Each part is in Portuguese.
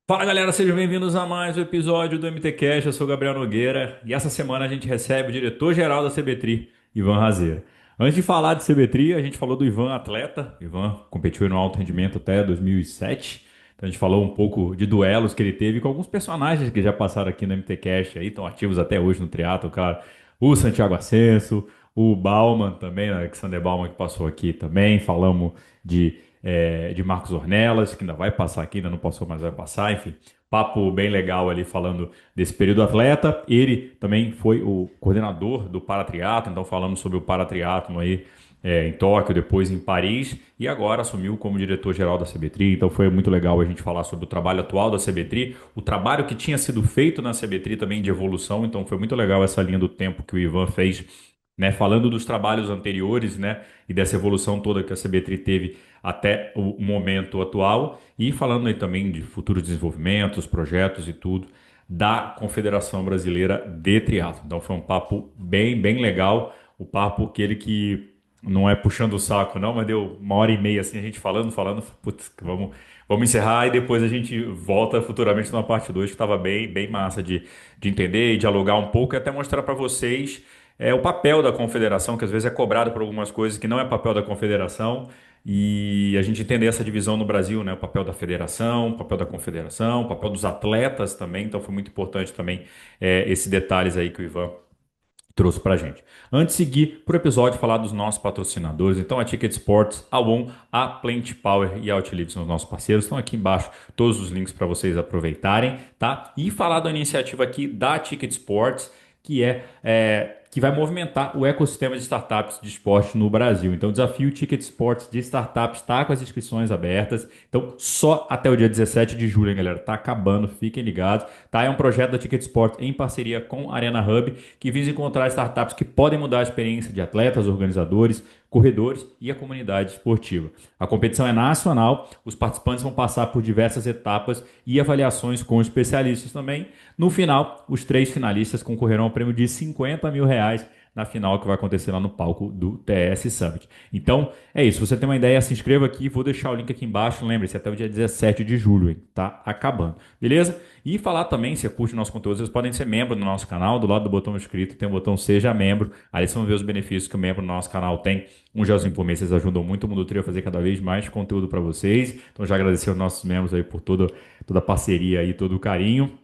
Fala galera, sejam bem-vindos a mais um episódio do MTCast. Eu sou o Gabriel Nogueira e essa semana a gente recebe o diretor-geral da CBTRI, Ivan Razeira. Antes de falar de CBTRI, a gente falou do Ivan atleta. Ivan competiu no alto rendimento até 2007. Então a gente falou um pouco de duelos que ele teve com alguns personagens que já passaram aqui no MTCast aí, estão ativos até hoje no triatlo, cara. O Santiago Ascenso, o Bauman também, né, Alexander Bauman que passou aqui também. Falamos de Marcos Ornelas, que ainda vai passar aqui, ainda não passou, mas vai passar, enfim. Papo bem legal ali falando desse período atleta. Ele também foi o coordenador do paratriatlo, então falamos sobre o paratriatlo aí em Tóquio, depois em Paris, e agora assumiu como diretor-geral da CBTRI. Então foi muito legal a gente falar sobre o trabalho atual da CBTRI, o trabalho que tinha sido feito na CBTRI também de evolução. Então foi muito legal essa linha do tempo que o Ivan fez, né, falando dos trabalhos anteriores, né, e dessa evolução toda que a CBTRI teve até o momento atual, e falando aí também de futuros desenvolvimentos, projetos e tudo da Confederação Brasileira de Triatlo. Então foi um papo bem legal, o papo aquele que não é puxando o saco não, mas deu uma hora e meia assim a gente falando, putz, vamos encerrar e depois a gente volta futuramente numa parte 2 que estava bem massa de entender e dialogar um pouco e até mostrar para vocês o papel da confederação, que às vezes é cobrado por algumas coisas que não é papel da confederação, e a gente entender essa divisão no Brasil, né? O papel da federação, o papel da confederação, o papel dos atletas também. Então foi muito importante também esses detalhes aí que o Ivan trouxe pra gente. Antes de seguir para o episódio falar dos nossos patrocinadores, então a Ticket Sports, a ON, a Plant Power e a Outlivs são os nossos parceiros. Estão aqui embaixo todos os links para vocês aproveitarem, tá? E falar da iniciativa aqui da Ticket Sports, que vai movimentar o ecossistema de startups de esporte no Brasil. Então, o desafio Ticket Sports de startups está com as inscrições abertas. Então, só até o dia 17 de julho, hein, galera? Tá acabando, fiquem ligados. Tá? É um projeto da Ticket Sports em parceria com a Arena Hub, que visa encontrar startups que podem mudar a experiência de atletas, organizadores, corredores e a comunidade esportiva. A competição é nacional, os participantes vão passar por diversas etapas e avaliações com especialistas também. No final, os três finalistas concorrerão ao prêmio de R$ 50.000 na final que vai acontecer lá no palco do TS Summit. Então, é isso. Se você tem uma ideia, se inscreva aqui. Vou deixar o link aqui embaixo. Lembre-se, até o dia 17 de julho, hein? Tá acabando. Beleza? E falar também, se você curte o nosso conteúdo, vocês podem ser membro do nosso canal. Do lado do botão inscrito tem o botão Seja Membro. Aí vocês vão ver os benefícios que o membro do nosso canal tem. Um gelzinho por mês, vocês ajudam muito o Mundo Trio a fazer cada vez mais conteúdo para vocês. Então, já agradecer aos nossos membros aí por toda a parceria e todo o carinho.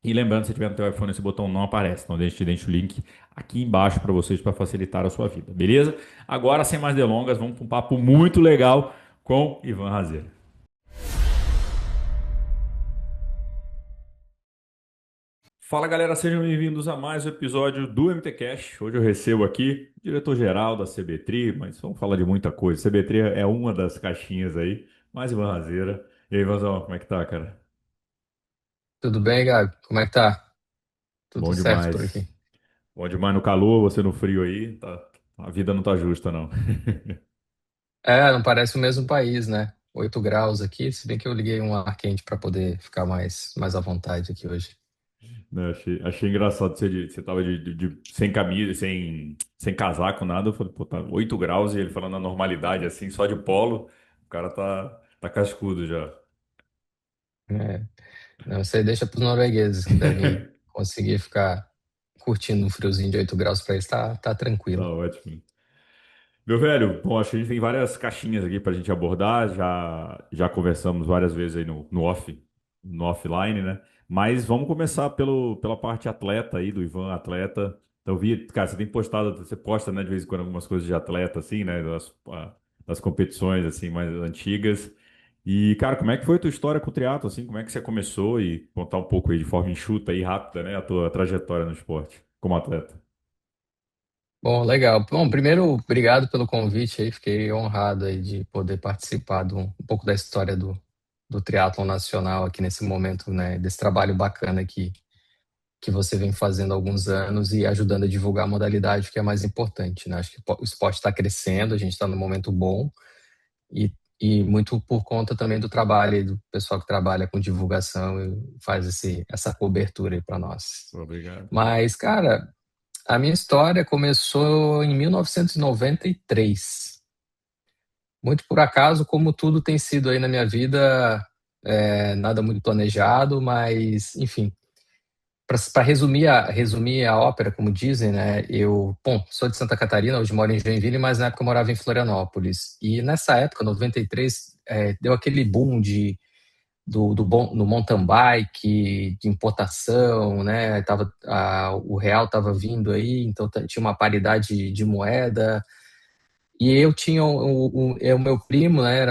E lembrando, se tiver no teu iPhone, esse botão não aparece. Então, deixe o link aqui embaixo para vocês para facilitar a sua vida, beleza? Agora, sem mais delongas, vamos para um papo muito legal com Ivan Razeira. Fala galera, sejam bem-vindos a mais um episódio do MTCast. Hoje eu recebo aqui o diretor-geral da CBTRI, mas vamos falar de muita coisa. CBTRI é uma das caixinhas aí, mais Ivan Razeira. E aí, Ivanzão, como é que tá, cara? Tudo bem, Gabi? Como é que tá? Tudo Bom certo por demais. aqui? Bom demais no calor, você no frio aí. Tá, a vida não tá justa, não. É, não parece o mesmo país, né? 8 graus aqui, se bem que eu liguei um ar quente para poder ficar mais à vontade aqui hoje. Né, achei engraçado você tava sem camisa, sem casaco, nada. Eu falei, pô, tá 8 graus e ele falando a normalidade, assim, só de polo. O cara tá cascudo já. É, não, você deixa para os noruegueses que devem conseguir ficar curtindo um friozinho de 8 graus para eles, tá Tá tranquilo. ótimo. Meu velho, bom, acho que a gente tem várias caixinhas aqui pra gente abordar. Já conversamos várias vezes aí no offline, né? Mas vamos começar pela parte atleta aí, do Ivan atleta. Então, vi, cara, você tem postado, você posta, né, de vez em quando algumas coisas de atleta, assim, né? Das competições, assim, mais antigas. E, cara, como é que foi a tua história com o triatlo, assim? Como é que você começou e contar um pouco aí de forma enxuta e rápida, né? A tua trajetória no esporte como atleta. Bom, legal. Bom, primeiro, obrigado pelo convite aí, fiquei honrado aí de poder participar um pouco da história do triatlon nacional aqui nesse momento, né, desse trabalho bacana que você vem fazendo há alguns anos e ajudando a divulgar a modalidade, que é mais importante, né? Acho que o esporte está crescendo, a gente está num momento bom e, e muito por conta também do trabalho aí do pessoal que trabalha com divulgação e faz essa cobertura aí para nós. Obrigado. Mas, cara, a minha história começou em 1993. Muito por acaso, como tudo tem sido aí na minha vida, nada muito planejado, mas, enfim, para resumir a ópera, como dizem, né? Eu, bom, sou de Santa Catarina, hoje moro em Joinville, mas na época eu morava em Florianópolis. E nessa época, 93, deu aquele boom no mountain bike, de importação, né? O real estava vindo aí, então tinha uma paridade de moeda. E eu tinha o meu primo, né?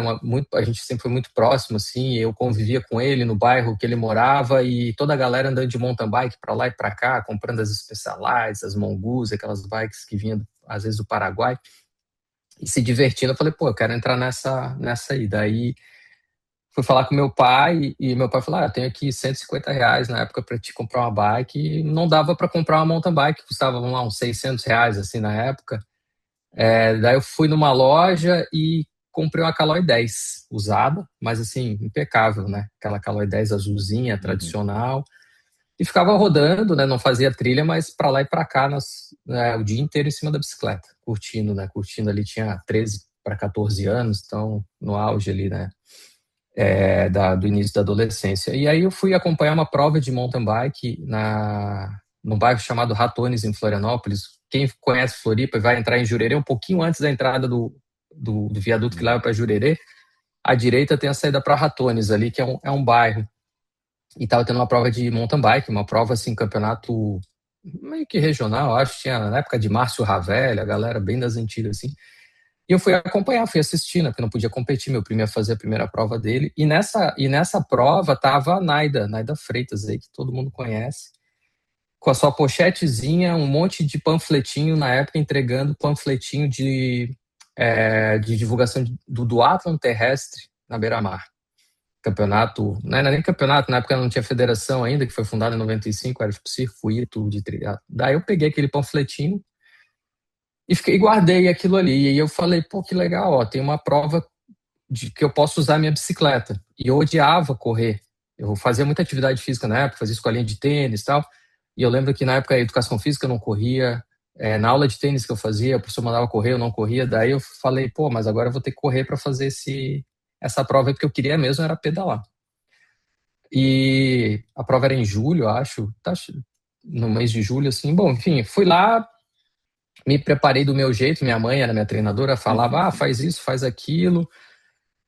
A gente sempre foi muito próximo, assim. Eu convivia com ele no bairro que ele morava e toda a galera andando de mountain bike para lá e para cá, comprando as Specialized, as Mongoose, aquelas bikes que vinham às vezes do Paraguai e se divertindo. Eu falei, pô, eu quero entrar nessa aí. Daí fui falar com meu pai e meu pai falou: eu tenho aqui R$ 150 na época para te comprar uma bike. E não dava para comprar uma mountain bike, custava, vamos lá, uns R$ 600 assim na época. Daí eu fui numa loja e comprei uma Caloi 10 usada, mas assim, impecável, né? Aquela Caloi 10 azulzinha, Uhum. tradicional. E ficava rodando, né? Não fazia trilha, mas para lá e para cá, o dia inteiro em cima da bicicleta, curtindo, né? Curtindo ali, tinha 13 para 14 anos, então no auge ali, né? Do início da adolescência. E aí eu fui acompanhar uma prova de mountain bike num bairro chamado Ratones, em Florianópolis. Quem conhece Floripa vai entrar em Jurerê um pouquinho antes da entrada do viaduto que leva para Jurerê. À direita tem a saída para Ratones ali, que é um bairro. E estava tendo uma prova de mountain bike, uma prova assim, campeonato meio que regional, acho que tinha na época de Márcio Ravelli, a galera bem das antigas assim. E eu fui acompanhar, fui assistir, né, porque eu não podia competir, meu primo ia fazer a primeira prova dele. E nessa prova tava a Naida Freitas aí, que todo mundo conhece, com a sua pochetezinha, um monte de panfletinho na época, entregando panfletinho de divulgação do duatlon terrestre na beira-mar. Campeonato, não era nem campeonato, na época não tinha federação ainda, que foi fundada em 95, era tipo circuito de triatlo. Daí eu peguei aquele panfletinho e guardei aquilo ali. E eu falei, pô, que legal, ó, tem uma prova de que eu posso usar minha bicicleta. E eu odiava correr. Eu fazia muita atividade física na época, fazia escolinha de tênis e tal. E eu lembro que na época a educação física eu não corria. Na aula de tênis que eu fazia, o professor mandava correr, eu não corria. Daí eu falei, pô, mas agora eu vou ter que correr para fazer essa prova aí, porque eu queria mesmo era pedalar. E a prova era em julho, acho, tá, no mês de julho, assim. Bom, enfim, fui lá, me preparei do meu jeito. Minha mãe era minha treinadora, falava, faz isso, faz aquilo.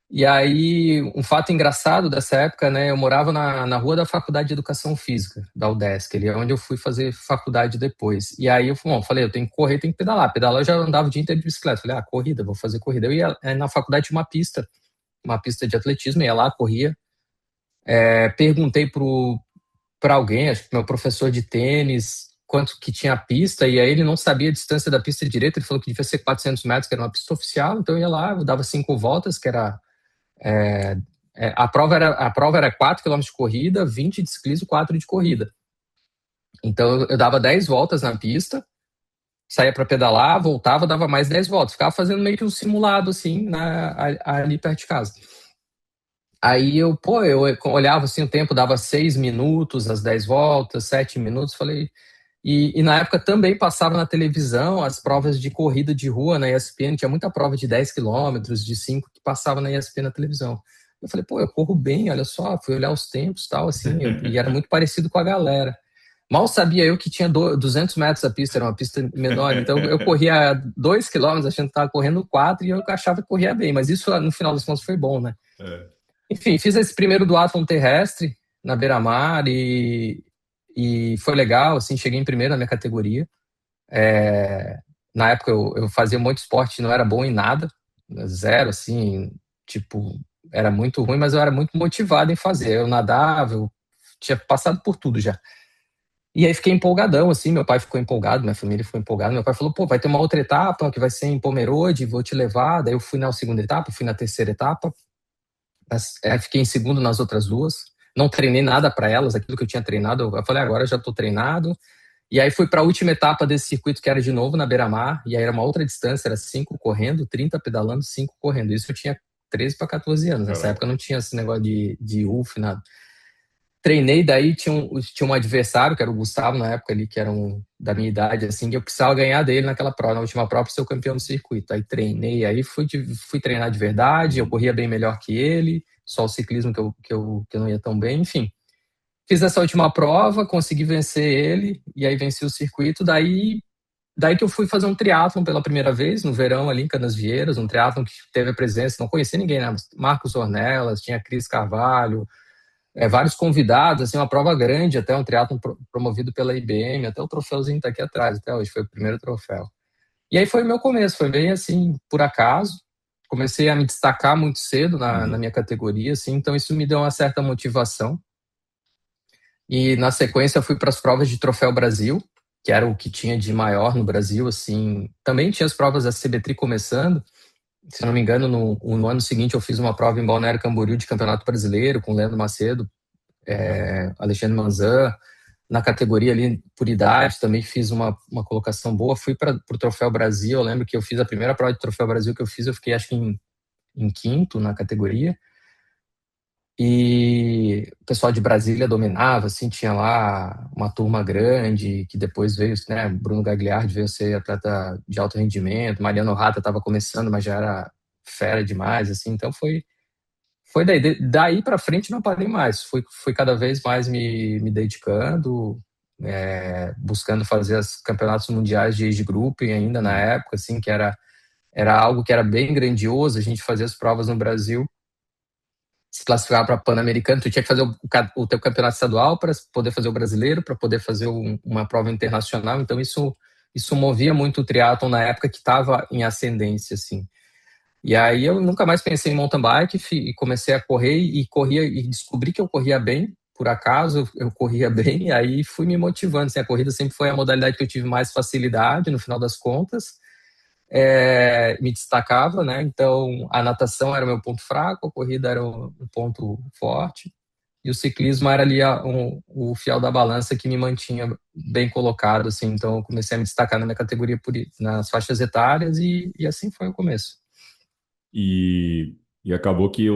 E aí, um fato engraçado dessa época, né? Eu morava na rua da Faculdade de Educação Física, da UDESC, ali é onde eu fui fazer faculdade depois. E aí falei, eu tenho que correr, tenho que pedalar. Pedalar eu já andava o dia inteiro de bicicleta. Falei, corrida, vou fazer corrida. Eu ia na faculdade tinha uma pista de atletismo, ia lá, corria. Perguntei para alguém, acho que meu professor de tênis, quanto que tinha a pista, e aí ele não sabia a distância da pista direito, ele falou que devia ser 400 metros, que era uma pista oficial, então eu ia lá, eu dava 5 voltas, que era a prova era 4 quilômetros de corrida, 20 de ciclismo, 4 de corrida. Então eu dava 10 voltas na pista, saía para pedalar, voltava, dava mais 10 voltas. Ficava fazendo meio que um simulado assim, ali perto de casa. Aí eu olhava assim o tempo, dava 6 minutos, as 10 voltas, 7 minutos, falei. E na época também passava na televisão as provas de corrida de rua na ESPN, tinha muita prova de 10 quilômetros, de 5 que passava na ESPN na televisão. Eu falei, pô, eu corro bem, olha só, fui olhar os tempos tal, assim, e era muito parecido com a galera. Mal sabia eu que tinha 200 metros a pista, era uma pista menor, então eu corria 2 quilômetros achando que estava correndo 4 e eu achava que corria bem, mas isso no final das contas foi bom, né? Enfim, fiz esse primeiro duatlon terrestre na beira-mar e foi legal, assim, cheguei em primeiro na minha categoria. Na época eu fazia muito esporte, não era bom em nada, zero, assim, tipo, era muito ruim, mas eu era muito motivado em fazer. Eu nadava, eu tinha passado por tudo já. E aí fiquei empolgadão, assim, meu pai ficou empolgado, minha família ficou empolgada. Meu pai falou, pô, vai ter uma outra etapa que vai ser em Pomerode, vou te levar. Daí eu fui na segunda etapa, fui na terceira etapa, fiquei em segundo nas outras duas. Não treinei nada para elas, aquilo que eu tinha treinado, eu falei, agora eu já estou treinado. E aí fui para a última etapa desse circuito, que era de novo na beira-mar, e aí era uma outra distância, era 5 correndo, 30 pedalando, 5 correndo. Isso eu tinha 13 para 14 anos. Nessa Caraca. época não tinha esse negócio de UF, nada. treinei, daí tinha um adversário, que era o Gustavo na época ali, que era da minha idade, assim, que eu precisava ganhar dele naquela prova, na última prova, para ser o campeão do circuito. Aí treinei, aí fui treinar de verdade, eu Uhum. corria bem melhor que ele, só o ciclismo que eu não ia tão bem, enfim. Fiz essa última prova, consegui vencer ele, e aí venci o circuito, daí que eu fui fazer um triatlon pela primeira vez, no verão ali em Canasvieiras, um triatlon que teve a presença, não conheci ninguém, né? Marcos Ornelas, tinha Cris Carvalho, vários convidados, assim, uma prova grande, até um triatlon promovido pela IBM, até o troféuzinho está aqui atrás, até hoje, foi o primeiro troféu. E aí foi o meu começo, foi bem assim, por acaso. Comecei a me destacar muito cedo na Uhum. minha categoria, assim, então isso me deu uma certa motivação. E na sequência eu fui para as provas de Troféu Brasil, que era o que tinha de maior no Brasil, assim. Também tinha as provas da CBTRI começando. Se não me engano, no ano seguinte eu fiz uma prova em Balneário Camboriú de Campeonato Brasileiro com Leandro Macedo, Alexandre Manzan. Na categoria ali por idade também fiz uma colocação boa. Fui para o Troféu Brasil. Eu lembro que eu fiz a primeira prova de Troféu Brasil que eu fiz, eu fiquei acho que em quinto na categoria. E o pessoal de Brasília dominava, assim, tinha lá uma turma grande, que depois veio, né, Bruno Gagliardi veio ser atleta de alto rendimento, Mariano Rata estava começando, mas já era fera demais, assim, então foi daí para frente não parei mais, fui cada vez mais me dedicando, buscando fazer os campeonatos mundiais de age grouping ainda na Uhum. época, assim, que era algo que era bem grandioso, a gente fazia as provas no Brasil, se classificar para Pan-Americano, tu tinha que fazer o teu campeonato estadual para poder fazer o brasileiro, para poder fazer uma prova internacional. Então isso movia muito o triatlon na época que estava em ascendência, assim. E aí eu nunca mais pensei em mountain bike e comecei a correr e corria e descobri que eu corria bem. Por acaso eu corria bem, e aí fui me motivando. Assim, a corrida sempre foi a modalidade que eu tive mais facilidade, no final das contas me destacava, né? Então a natação era o meu ponto fraco, a corrida era o ponto forte e o ciclismo era ali o fiel da balança que me mantinha bem colocado, assim. Então eu comecei a me destacar na minha categoria nas faixas etárias e assim foi o começo. E acabou que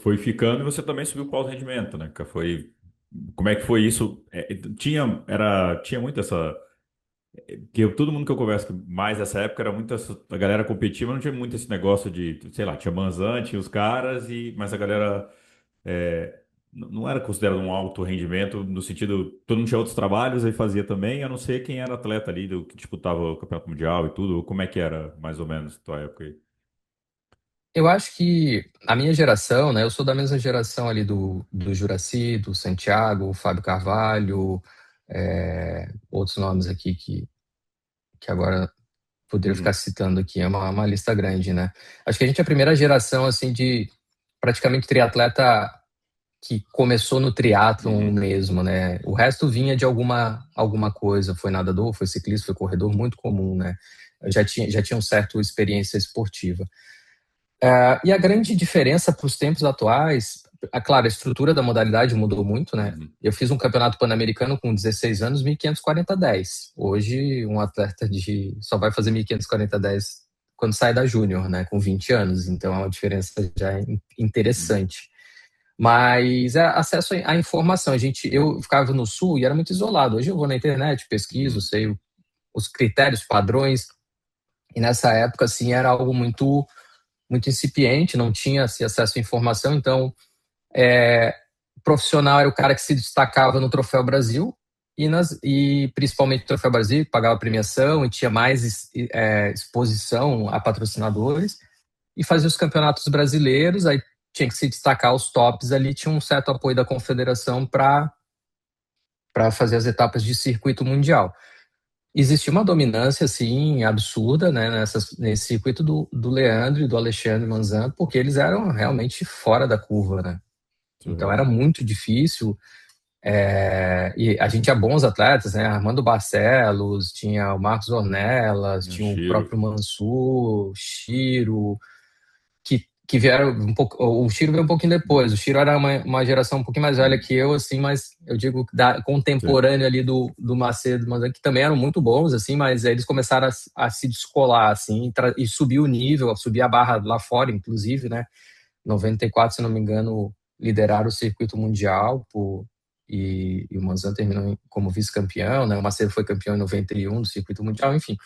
foi ficando e você também subiu para o rendimento, né? Como é que foi isso? Tinha muito essa. Todo mundo que eu converso mais nessa época era muito a galera competia, mas não tinha muito esse negócio de, sei lá, tinha Manzan, tinha os caras, mas a galera não era considerado um alto rendimento no sentido, todo mundo tinha outros trabalhos e fazia também, a não ser quem era atleta ali, que disputava o Campeonato Mundial e tudo. Como é que era, mais ou menos, tua época aí? Eu acho que a minha geração, né? Eu sou da mesma geração ali do Juracy, do Santiago, o Fábio Carvalho, outros nomes aqui que agora poderia ficar Uhum. citando aqui, é uma lista grande, né? Acho que a gente é a primeira geração, assim, de praticamente triatleta que começou no triatlon Uhum. mesmo, né? O resto vinha de alguma coisa, foi nadador, foi ciclista, foi corredor, muito comum, né? Eu já tinha uma certa experiência esportiva. E a grande diferença para os tempos atuais, claro, a estrutura da modalidade mudou muito, né? Uhum. Eu fiz um campeonato pan-americano com 16 anos, 1540-10. Hoje, um atleta só vai fazer 1540-10 quando sai da júnior, né? Com 20 anos. Então, é uma diferença já Uhum. interessante. Mas é acesso à informação. Eu ficava no sul e era muito isolado. Hoje eu vou na internet, pesquiso, Uhum. sei os critérios, padrões. E nessa época, assim, era algo muito muito incipiente, não tinha acesso à informação, então o profissional era o cara que se destacava no Troféu Brasil e principalmente no Troféu Brasil, que pagava premiação e tinha mais exposição a patrocinadores e fazia os campeonatos brasileiros, aí tinha que se destacar os tops ali, tinha um certo apoio da confederação para fazer as etapas de circuito mundial. Existia uma dominância, assim, absurda, né, nesse circuito do Leandro e do Alexandre Manzan, porque eles eram realmente fora da curva, né? Então era Surreal. muito difícil. E a gente tinha bons atletas, né? Armando Barcelos, tinha o Marcos Ornelas, O tinha o Chiro. próprio Mansur, Chiro, que vieram um pouco. O Chiro veio um pouquinho depois. O Chiro era uma geração um pouquinho mais velha Uhum. que eu, assim, mas eu digo Sim. contemporâneo ali do Macedo, que também eram muito bons, assim, mas aí eles começaram a se descolar, assim, e subir o nível, subir a barra lá fora, inclusive, né? 94, se não me engano, lideraram o circuito mundial e o Manzan terminou como vice-campeão, né? O Macedo foi campeão em 91 do circuito mundial, enfim.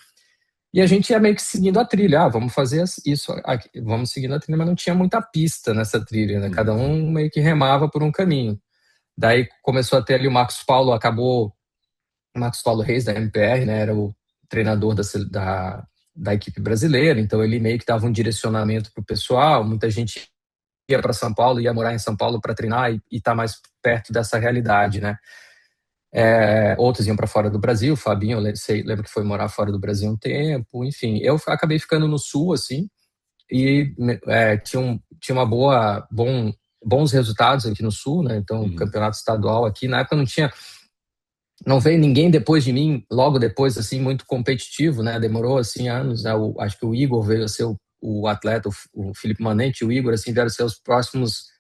E a gente ia meio que seguindo a trilha. Vamos fazer isso aqui, vamos seguindo a trilha, mas não tinha muita pista nessa trilha, né? Cada um meio que remava por um caminho. Daí começou a ter ali o Marcos Paulo, Marcos Paulo Reis, da MPR, né? Era o treinador da equipe brasileira, então ele meio que dava um direcionamento para o pessoal. Muita gente ia para São Paulo, ia morar em São Paulo para treinar e estar mais perto dessa realidade, né? Outros iam para fora do Brasil, o Fabinho, lembro que foi morar fora do Brasil um tempo, enfim. Eu acabei ficando no Sul, assim, e tinha bons resultados aqui no Sul, né? Então, o campeonato estadual aqui, na época não veio ninguém depois de mim, logo depois, assim, muito competitivo, né? Demorou, assim, anos, né? Acho que o Igor veio a ser o atleta, o Felipe Manente e o Igor, assim, vieram ser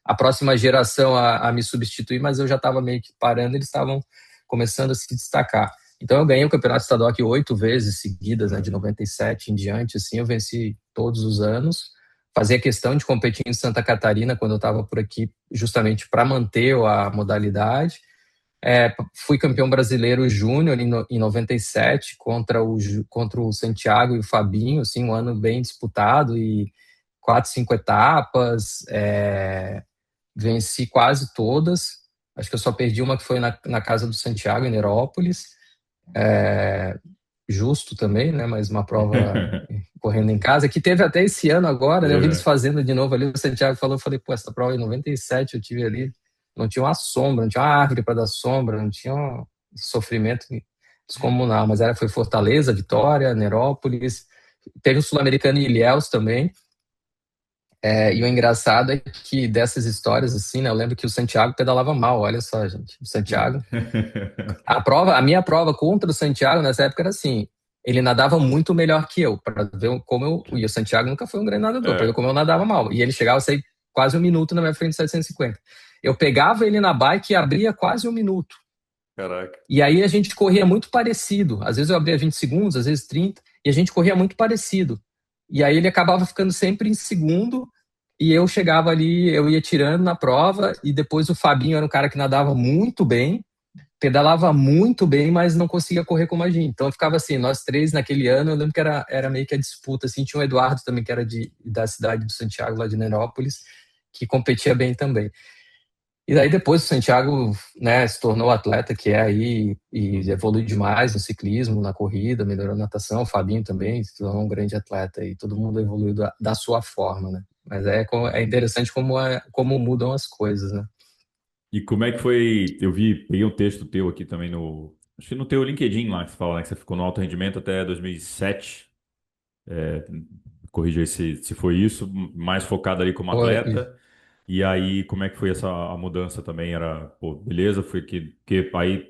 a próxima geração a me substituir, mas eu já estava meio que parando, eles estavam começando a se destacar. Então eu ganhei o campeonato estadual aqui 8 vezes seguidas, né, de 97 em diante, assim, eu venci todos os anos. Fazia questão de competir em Santa Catarina quando eu estava por aqui, justamente para manter a modalidade. Fui campeão brasileiro júnior em 97 contra o Santiago e o Fabinho, assim, um ano bem disputado e 4, 5 etapas, venci quase todas. Acho que eu só perdi uma que foi na casa do Santiago, em Nerópolis. Justo também, né? Mas uma prova correndo em casa, que teve até esse ano agora, né? Eu vi eles fazendo de novo ali. O Santiago falou, eu falei, pô, essa prova em 97 eu tive ali, não tinha uma sombra, não tinha uma árvore para dar sombra, não tinha um sofrimento descomunal, mas foi Fortaleza, Vitória, Nerópolis, teve o Sul-Americano em Ilhéus também. E o engraçado é que dessas histórias, assim, né, eu lembro que o Santiago pedalava mal, olha só, gente. O Santiago. A minha prova contra o Santiago nessa época era assim: ele nadava muito melhor que eu, para ver como eu. E o Santiago nunca foi um grande nadador, para ver como eu nadava mal. E ele chegava a sair quase um minuto na minha frente de 750. Eu pegava ele na bike e abria quase um minuto. Caraca. E aí a gente corria muito parecido. Às vezes eu abria 20 segundos, às vezes 30, e a gente corria muito parecido. E aí ele acabava ficando sempre em segundo, e eu chegava ali, eu ia tirando na prova, e depois o Fabinho era um cara que nadava muito bem, pedalava muito bem, mas não conseguia correr como a gente. Então ficava assim, nós três naquele ano, eu lembro que era meio que a disputa, assim, tinha o Eduardo também, que era da cidade do Santiago, lá de Nerópolis, que competia bem também. E daí depois o Santiago, né, se tornou o atleta que é aí e evoluiu demais no ciclismo, na corrida, melhorou a natação, o Fabinho também se tornou um grande atleta e todo mundo evoluiu da sua forma, né? Mas é interessante como mudam as coisas, né? E como é que foi? Eu peguei um texto teu aqui também acho que no teu LinkedIn lá, que você fala, né, que você ficou no alto rendimento até 2007. Corrija aí se foi isso, mais focado ali como Foi, atleta. E aí, como é que foi a mudança também? Era, pô, beleza, foi que aí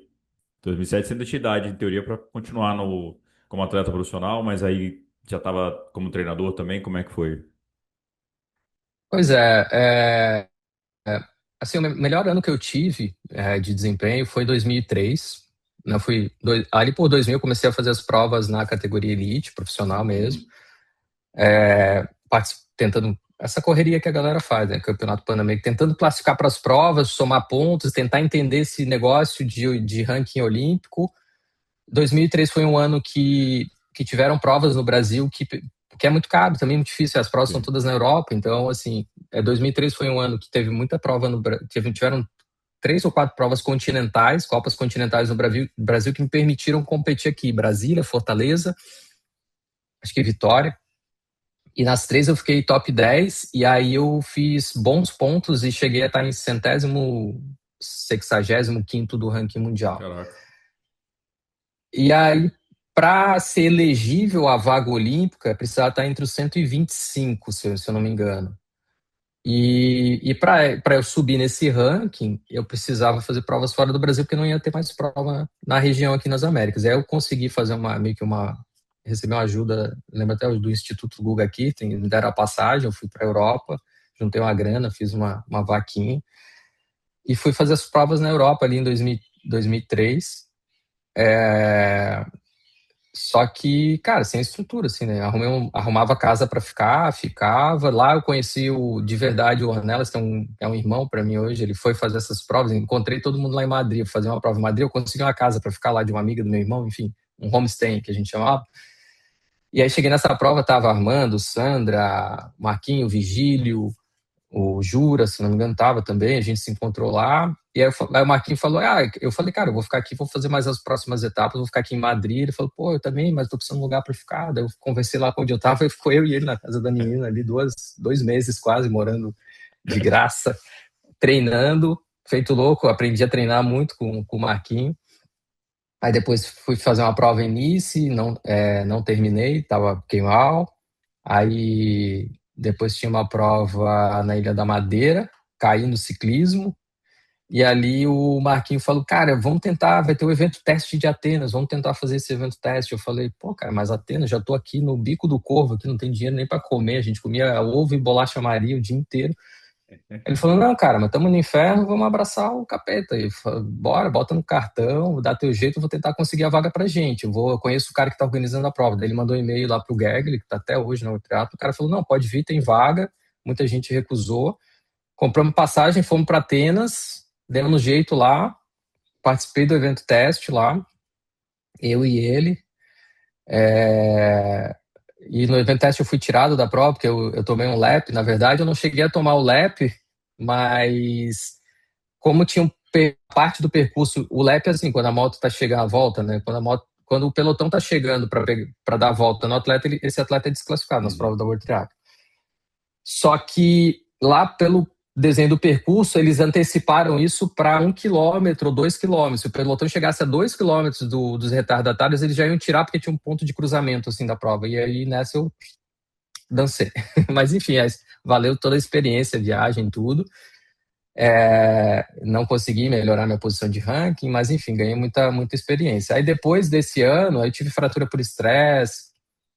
2007 você ainda tinha idade, em teoria, para continuar como atleta profissional, mas aí já estava como treinador também, como é que foi? pois assim, o melhor ano que eu tive de desempenho foi 2003. Né, ali por 2000 eu comecei a fazer as provas na categoria elite, profissional mesmo, tentando essa correria que a galera faz, né, Campeonato Pan-Americano, tentando classificar para as provas, somar pontos, tentar entender esse negócio de ranking olímpico. 2003 foi um ano que tiveram provas no Brasil que é muito caro, também muito difícil, as provas são Sim. todas na Europa, então, assim, 2003 foi um ano que teve muita prova no Brasil, tiveram 3 ou 4 provas continentais, Copas continentais no Brasil que me permitiram competir aqui, Brasília, Fortaleza, acho que Vitória, e nas 3 eu fiquei top 10, e aí eu fiz bons pontos e cheguei a estar em centésimo, 65º do ranking mundial. Caraca. E aí, para ser elegível à vaga olímpica, precisava estar entre os 125, se eu não me engano. E para eu subir nesse ranking, eu precisava fazer provas fora do Brasil, porque não ia ter mais prova na região aqui nas Américas. Aí eu consegui fazer receber uma ajuda, lembro até do Instituto Guga Kirten, me deram a passagem, eu fui para a Europa, juntei uma grana, fiz uma vaquinha, e fui fazer as provas na Europa ali em 2003. Só que, cara, sem estrutura, assim, né? Arrumava casa para ficar, ficava. Lá eu conheci de verdade o Ornelas, que é um irmão para mim hoje. Ele foi fazer essas provas. Encontrei todo mundo lá em Madrid, fazer uma prova em Madrid. Eu consegui uma casa para ficar lá de uma amiga do meu irmão, enfim, um homestay que a gente chamava. E aí cheguei nessa prova, tava Armando, Sandra, Marquinho, Vigílio, o Jura, se não me engano, tava também, a gente se encontrou lá, e aí o Marquinhos falou, eu falei, cara, eu vou ficar aqui, vou fazer mais as próximas etapas, vou ficar aqui em Madrid. Ele falou, pô, eu também, mas tô precisando de um lugar para ficar. Daí eu conversei lá onde eu tava, e ficou eu e ele na casa da menina ali, 2 meses quase, morando de graça, treinando, feito louco, aprendi a treinar muito com o Marquinhos. Aí depois fui fazer uma prova em Nice, não terminei, tava queimado. Aí depois tinha uma prova na Ilha da Madeira, caí no ciclismo, e ali o Marquinho falou, cara, vamos tentar, vai ter o evento teste de Atenas, vamos tentar fazer esse evento teste. Eu falei, pô, cara, mas Atenas, já tô aqui no bico do corvo, aqui não tem dinheiro nem para comer, a gente comia ovo e bolacha Maria o dia inteiro. Ele falou, não, cara, mas estamos no inferno, vamos abraçar o capeta. E falou, bora, bota no cartão, dá teu jeito, eu vou tentar conseguir a vaga pra gente. Eu conheço o cara que está organizando a prova. Daí ele mandou um e-mail lá pro Gergely, que está até hoje no teatro. O cara falou, não, pode vir, tem vaga. Muita gente recusou. Compramos passagem, fomos para Atenas, demos um jeito lá, participei do evento teste lá, eu e ele. E no evento teste eu fui tirado da prova, porque eu tomei um lap. Na verdade, eu não cheguei a tomar o lap, mas como tinha parte do percurso, o lap é assim, quando a moto está chegando à volta, né? Quando o pelotão está chegando para dar a volta no atleta, esse atleta é desclassificado nas Entendi. provas da World Triathlon. Só que lá pelo desenho do percurso, eles anteciparam isso para 1 quilômetro ou 2 quilômetros. Se o pelotão chegasse a 2 quilômetros dos retardatários, eles já iam tirar porque tinha um ponto de cruzamento assim da prova. E aí nessa eu dancei. Mas enfim, valeu toda a experiência, viagem, tudo. Não consegui melhorar minha posição de ranking, mas enfim, ganhei muita, muita experiência. Aí depois desse ano, eu tive fratura por estresse,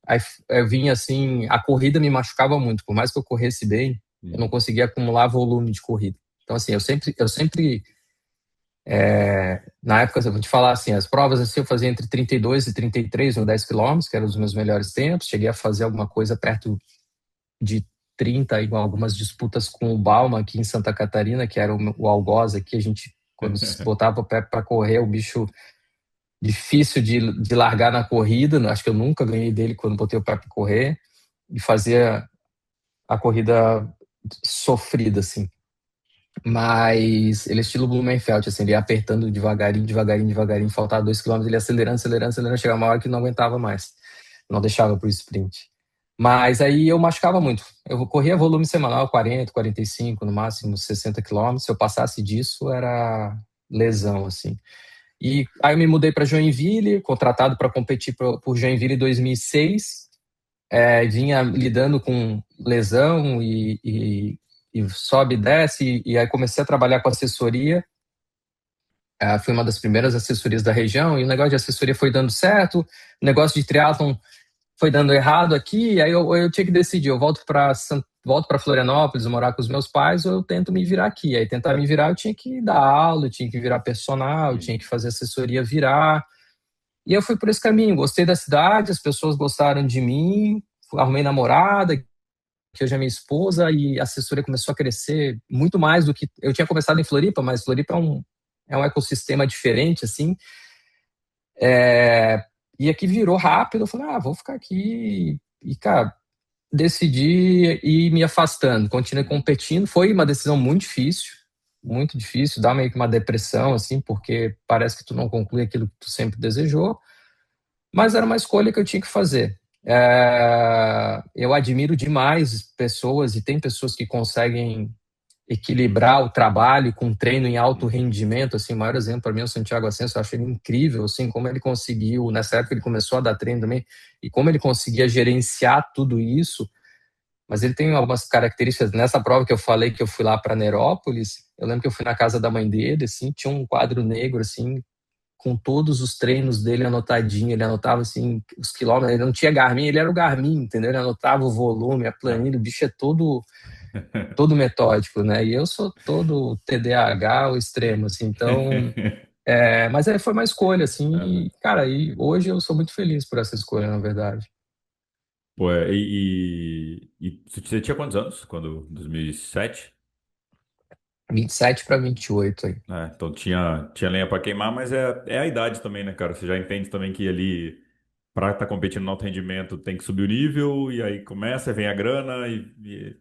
aí eu vim assim, a corrida me machucava muito, por mais que eu corresse bem, eu não conseguia acumular volume de corrida. Então assim, na época, eu vou te falar assim, as provas assim, eu fazia entre 32 e 33 no 10 quilômetros, que eram os meus melhores tempos, cheguei a fazer alguma coisa perto de 30, igual algumas disputas com o Balma aqui em Santa Catarina, que era o algoz aqui, a gente, quando se botava o pé para correr, o bicho difícil de largar na corrida, acho que eu nunca ganhei dele quando botei o pé para correr, e fazia a corrida sofrida, assim. Mas ele é estilo Blumenfeld, assim, ele ia apertando devagarinho, devagarinho, devagarinho, faltava 2 quilômetros, ele ia acelerando, acelerando, acelerando, chegava uma hora que não aguentava mais, não deixava pro sprint. Mas aí eu machucava muito. Eu corria volume semanal, 40, 45, no máximo 60 quilômetros. Se eu passasse disso, era lesão, assim. E aí eu me mudei para Joinville, contratado para competir por Joinville em 2006. Vinha lidando com lesão e sobe e desce. E aí comecei a trabalhar com assessoria. Fui uma das primeiras assessorias da região. E o negócio de assessoria foi dando certo. O negócio de triatlon foi dando errado aqui, aí eu tinha que decidir, eu volto para Florianópolis, morar com os meus pais, ou eu tento me virar aqui. Aí tentar me virar, eu tinha que dar aula, eu tinha que virar personal, eu tinha que fazer assessoria virar. E eu fui por esse caminho, gostei da cidade, as pessoas gostaram de mim, arrumei namorada, que hoje é minha esposa, e a assessoria começou a crescer muito mais do que... Eu tinha começado em Floripa, mas Floripa é um ecossistema diferente, assim. E aqui virou rápido, eu falei, vou ficar aqui. E, cara, decidi ir me afastando, continuei competindo. Foi uma decisão muito difícil, dá meio que uma depressão, assim, porque parece que tu não conclui aquilo que tu sempre desejou, mas era uma escolha que eu tinha que fazer. Eu admiro demais pessoas, e tem pessoas que conseguem equilibrar o trabalho com treino em alto rendimento, assim, o maior exemplo para mim é o Santiago Ascenso, eu acho ele incrível, assim, como ele conseguiu, nessa época ele começou a dar treino também, e como ele conseguia gerenciar tudo isso, mas ele tem algumas características, nessa prova que eu falei que eu fui lá para Nerópolis, eu lembro que eu fui na casa da mãe dele, assim, tinha um quadro negro, assim, com todos os treinos dele anotadinho, ele anotava, assim, os quilômetros, ele não tinha Garmin, ele era o Garmin, entendeu? Ele anotava o volume, a planilha, o bicho é todo metódico, né? E eu sou todo TDAH ao extremo, assim, então Mas aí foi uma escolha, assim, É. e, cara, e hoje eu sou muito feliz por essa escolha, na verdade. Pô, e você tinha quantos anos quando, 2007? 27 para 28 aí. Então tinha lenha pra queimar, mas é a idade também, né, cara? Você já entende também que ali, pra estar competindo no alto rendimento, tem que subir o nível, e aí começa, vem a grana e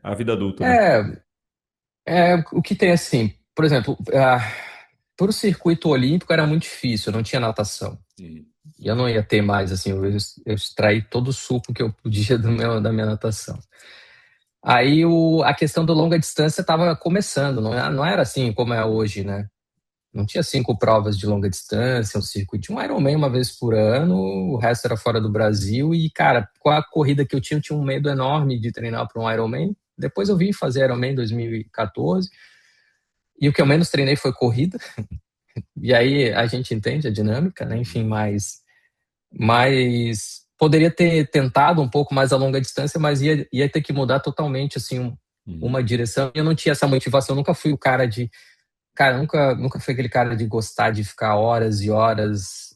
a vida adulta, né? É, o que tem assim, por exemplo, para o circuito olímpico era muito difícil, eu não tinha natação. Uhum. E eu não ia ter mais, assim, eu extraí todo o suco que eu podia da minha natação. Aí a questão da longa distância estava começando, não era assim como é hoje, né? Não tinha 5 provas de longa distância, um circuito. Tinha um Ironman uma vez por ano, o resto era fora do Brasil. E, cara, com a corrida que eu tinha um medo enorme de treinar para um Ironman. Depois eu vim fazer Ironman em 2014. E o que eu menos treinei foi corrida. E aí a gente entende a dinâmica, né? Enfim, mas poderia ter tentado um pouco mais a longa distância, mas ia ter que mudar totalmente, assim, Uhum. uma direção. E eu não tinha essa motivação, eu nunca fui o cara de. Cara, nunca fui aquele cara de gostar de ficar horas e horas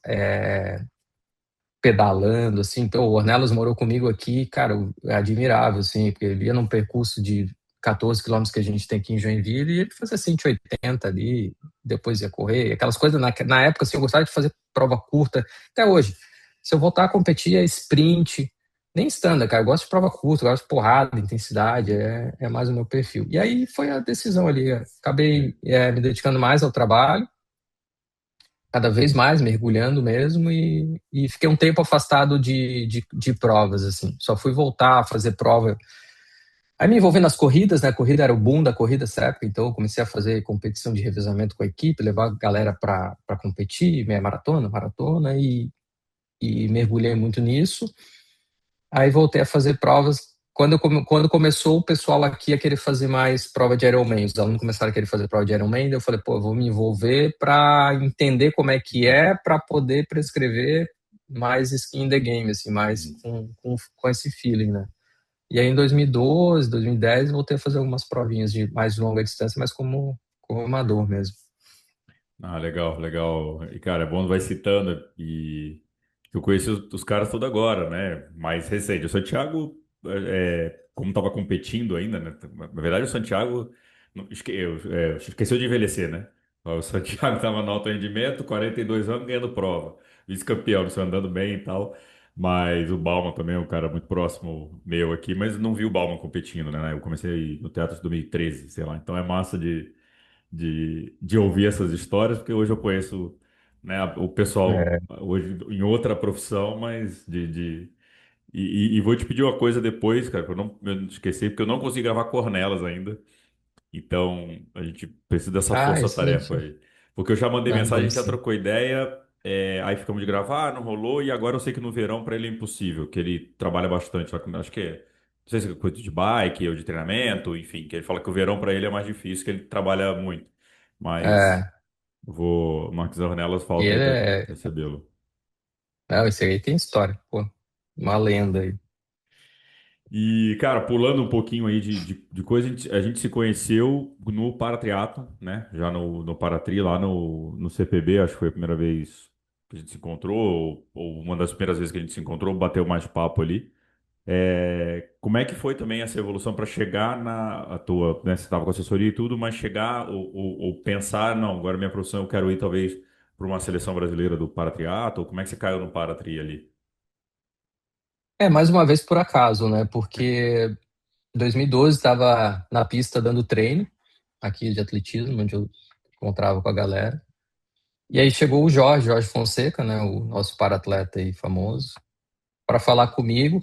pedalando, assim. Então, o Ornelas morou comigo aqui, cara, é admirável, assim, porque ele ia num percurso de 14 quilômetros que a gente tem aqui em Joinville e ele fazia 180 ali, depois ia correr, aquelas coisas. Na época, assim, eu gostava de fazer prova curta, até hoje. Se eu voltar a competir, é sprint, nem standard, cara, eu gosto de prova curta, eu gosto de porrada, intensidade, é mais o meu perfil. E aí foi a decisão ali, acabei me dedicando mais ao trabalho, cada vez mais mergulhando mesmo e fiquei um tempo afastado de provas, assim. Só fui voltar a fazer prova. Aí me envolvi nas corridas, né? A corrida era o boom da corrida nessa época, então eu comecei a fazer competição de revezamento com a equipe, levar a galera para competir, meia maratona, maratona, e mergulhei muito nisso. Aí voltei a fazer provas. Quando começou, o pessoal aqui a querer fazer mais prova de Ironman. Os alunos começaram a querer fazer prova de Ironman. Daí eu falei, pô, eu vou me envolver para entender como é que é, para poder prescrever mais skin in the game, assim, mais Uhum. com esse feeling, né? E aí em 2012, 2010, voltei a fazer algumas provinhas de mais longa distância, mas como amador mesmo. Legal, legal. E, cara, é bom vai citando. E eu conheci os caras toda agora, né? Mais recente. O Santiago, como estava competindo ainda, né? Na verdade, o Santiago esqueceu de envelhecer, né? O Santiago estava no alto rendimento, 42 anos, ganhando prova. Vice-campeão, isso andando bem e tal. Mas o Bauman também é um cara muito próximo meu aqui, mas não vi o Bauman competindo, né? Eu comecei no teatro em 2013, sei lá. Então é massa de ouvir essas histórias, porque hoje eu conheço, né, o pessoal É. hoje em outra profissão, mas e vou te pedir uma coisa depois, cara, para eu não esquecer, porque eu não consegui gravar Cornelas ainda. Então, a gente precisa dessa Ah, força-tarefa excelente. aí. Porque eu já mandei Ah, mensagem, a vamos gente já sim. trocou ideia, aí ficamos de gravar, não rolou, e agora eu sei que no verão para ele é impossível, que ele trabalha bastante, acho que não sei se é coisa de bike ou de treinamento, enfim, que ele fala que o verão para ele é mais difícil, que ele trabalha muito. Mas É, Marcos Ornelas e falta aí ele para é. recebê-lo. Não, esse aí tem história, pô. Uma lenda aí. E, cara, pulando um pouquinho aí de coisa, a gente se conheceu no Paratriatlon, né? Já no Paratri, lá no CPB, acho que foi a primeira vez que a gente se encontrou, ou uma das primeiras vezes que a gente se encontrou, bateu mais papo ali. Como é que foi também essa evolução para chegar na a tua, né? Você estava com assessoria e tudo, mas chegar ou pensar, não, agora minha profissão eu quero ir talvez para uma seleção brasileira do Paratriatlon, como é que você caiu no Paratri ali? Mais uma vez por acaso, né? Porque em 2012 estava na pista dando treino aqui de atletismo, onde eu encontrava com a galera. E aí chegou o Jorge Fonseca, né? O nosso para-atleta aí famoso, para falar comigo,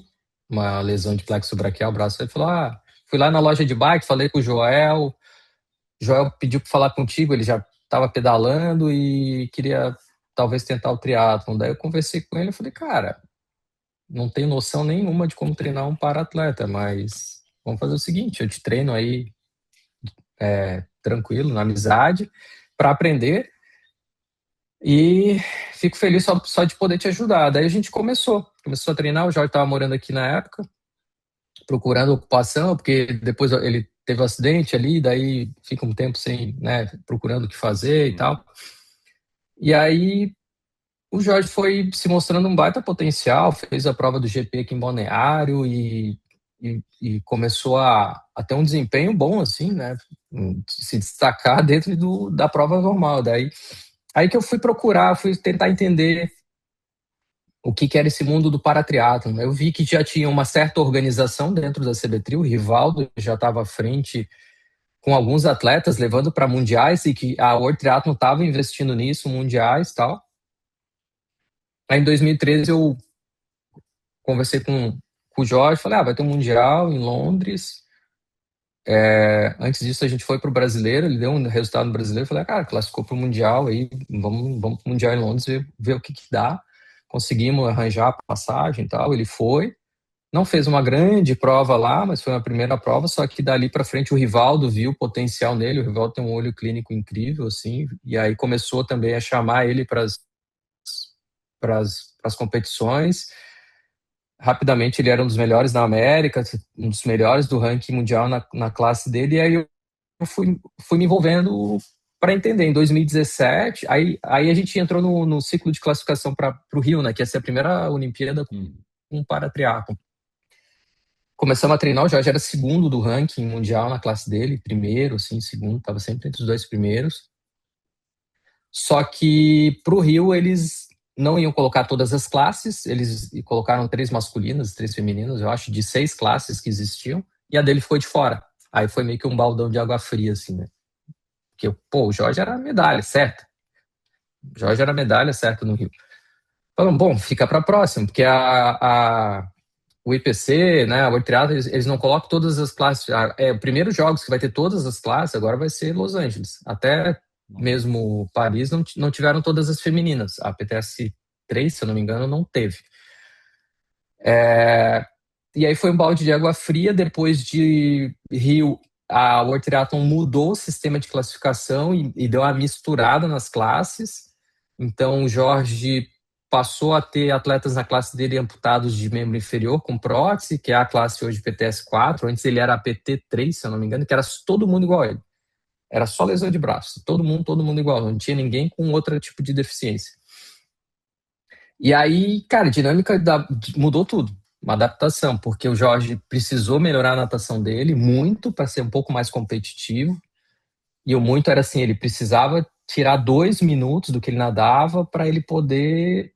uma lesão de plexo braquial, braço. Ele falou: Ah, fui lá na loja de bike, falei com o Joel. O Joel pediu para falar contigo, ele já estava pedalando e queria talvez tentar o triatlon. Daí eu conversei com ele e falei, cara, não tenho noção nenhuma de como treinar um para-atleta, mas vamos fazer o seguinte, eu te treino aí tranquilo, na amizade, para aprender e fico feliz só de poder te ajudar. Daí a gente começou a treinar, o Jorge estava morando aqui na época, procurando ocupação, porque depois ele teve um acidente ali, daí fica um tempo sem, né, procurando o que fazer e Uhum. tal. E aí o Jorge foi se mostrando um baita potencial, fez a prova do GP aqui em Balneário e começou a ter um desempenho bom, assim, né? Se destacar dentro da prova normal. Aí que eu fui procurar, fui tentar entender o que, que era esse mundo do paratriatlon. Eu vi que já tinha uma certa organização dentro da CBTRI, o Rivaldo já estava à frente com alguns atletas levando para mundiais e que a World Triathlon estava investindo nisso, mundiais e tal. Aí em 2013 eu conversei com o Jorge, falei, vai ter um mundial em Londres. Antes disso a gente foi para o brasileiro, ele deu um resultado no brasileiro, falei, cara, classificou para o mundial aí, vamos para o mundial em Londres ver o que dá. Conseguimos arranjar a passagem e tal, ele foi. Não fez uma grande prova lá, mas foi uma primeira prova, só que dali para frente o Rivaldo viu o potencial nele, o Rivaldo tem um olho clínico incrível, assim, e aí começou também a chamar ele para as competições. Rapidamente ele era um dos melhores da América, um dos melhores do ranking mundial na classe dele, e aí eu fui me envolvendo para entender. Em 2017, aí a gente entrou no ciclo de classificação para o Rio, né, que ia ser a primeira Olimpíada com para-triatlon. Começamos a treinar, o Jorge era segundo do ranking mundial na classe dele, primeiro, assim, segundo, estava sempre entre os dois primeiros. Só que para o Rio eles não iam colocar todas as classes, eles colocaram 3 masculinas, 3 femininas, eu acho, de 6 classes que existiam, e a dele ficou de fora. Aí foi meio que um baldão de água fria, assim, né? Porque, pô, o Jorge era medalha, certo? O Jorge era medalha, certo, no Rio. Falamos, bom, fica para a próxima, porque o IPC, né, o Triathlon, eles não colocam todas as classes. O primeiro jogos que vai ter todas as classes agora vai ser Los Angeles. Até mesmo Paris não tiveram todas as femininas. A PTS 3, se eu não me engano, não teve. E aí foi um balde de água fria. Depois de Rio, a World Triathlon mudou o sistema de classificação e deu uma misturada nas classes. Então, o Jorge passou a ter atletas na classe dele amputados de membro inferior com prótese, que é a classe hoje PTS 4. Antes ele era a PT 3, se eu não me engano, que era todo mundo igual a ele. Era só lesão de braço, todo mundo igual, não tinha ninguém com outro tipo de deficiência. E aí, cara, a dinâmica mudou tudo, uma adaptação, porque o Jorge precisou melhorar a natação dele muito para ser um pouco mais competitivo. E o muito era assim, ele precisava tirar 2 minutos do que ele nadava para ele poder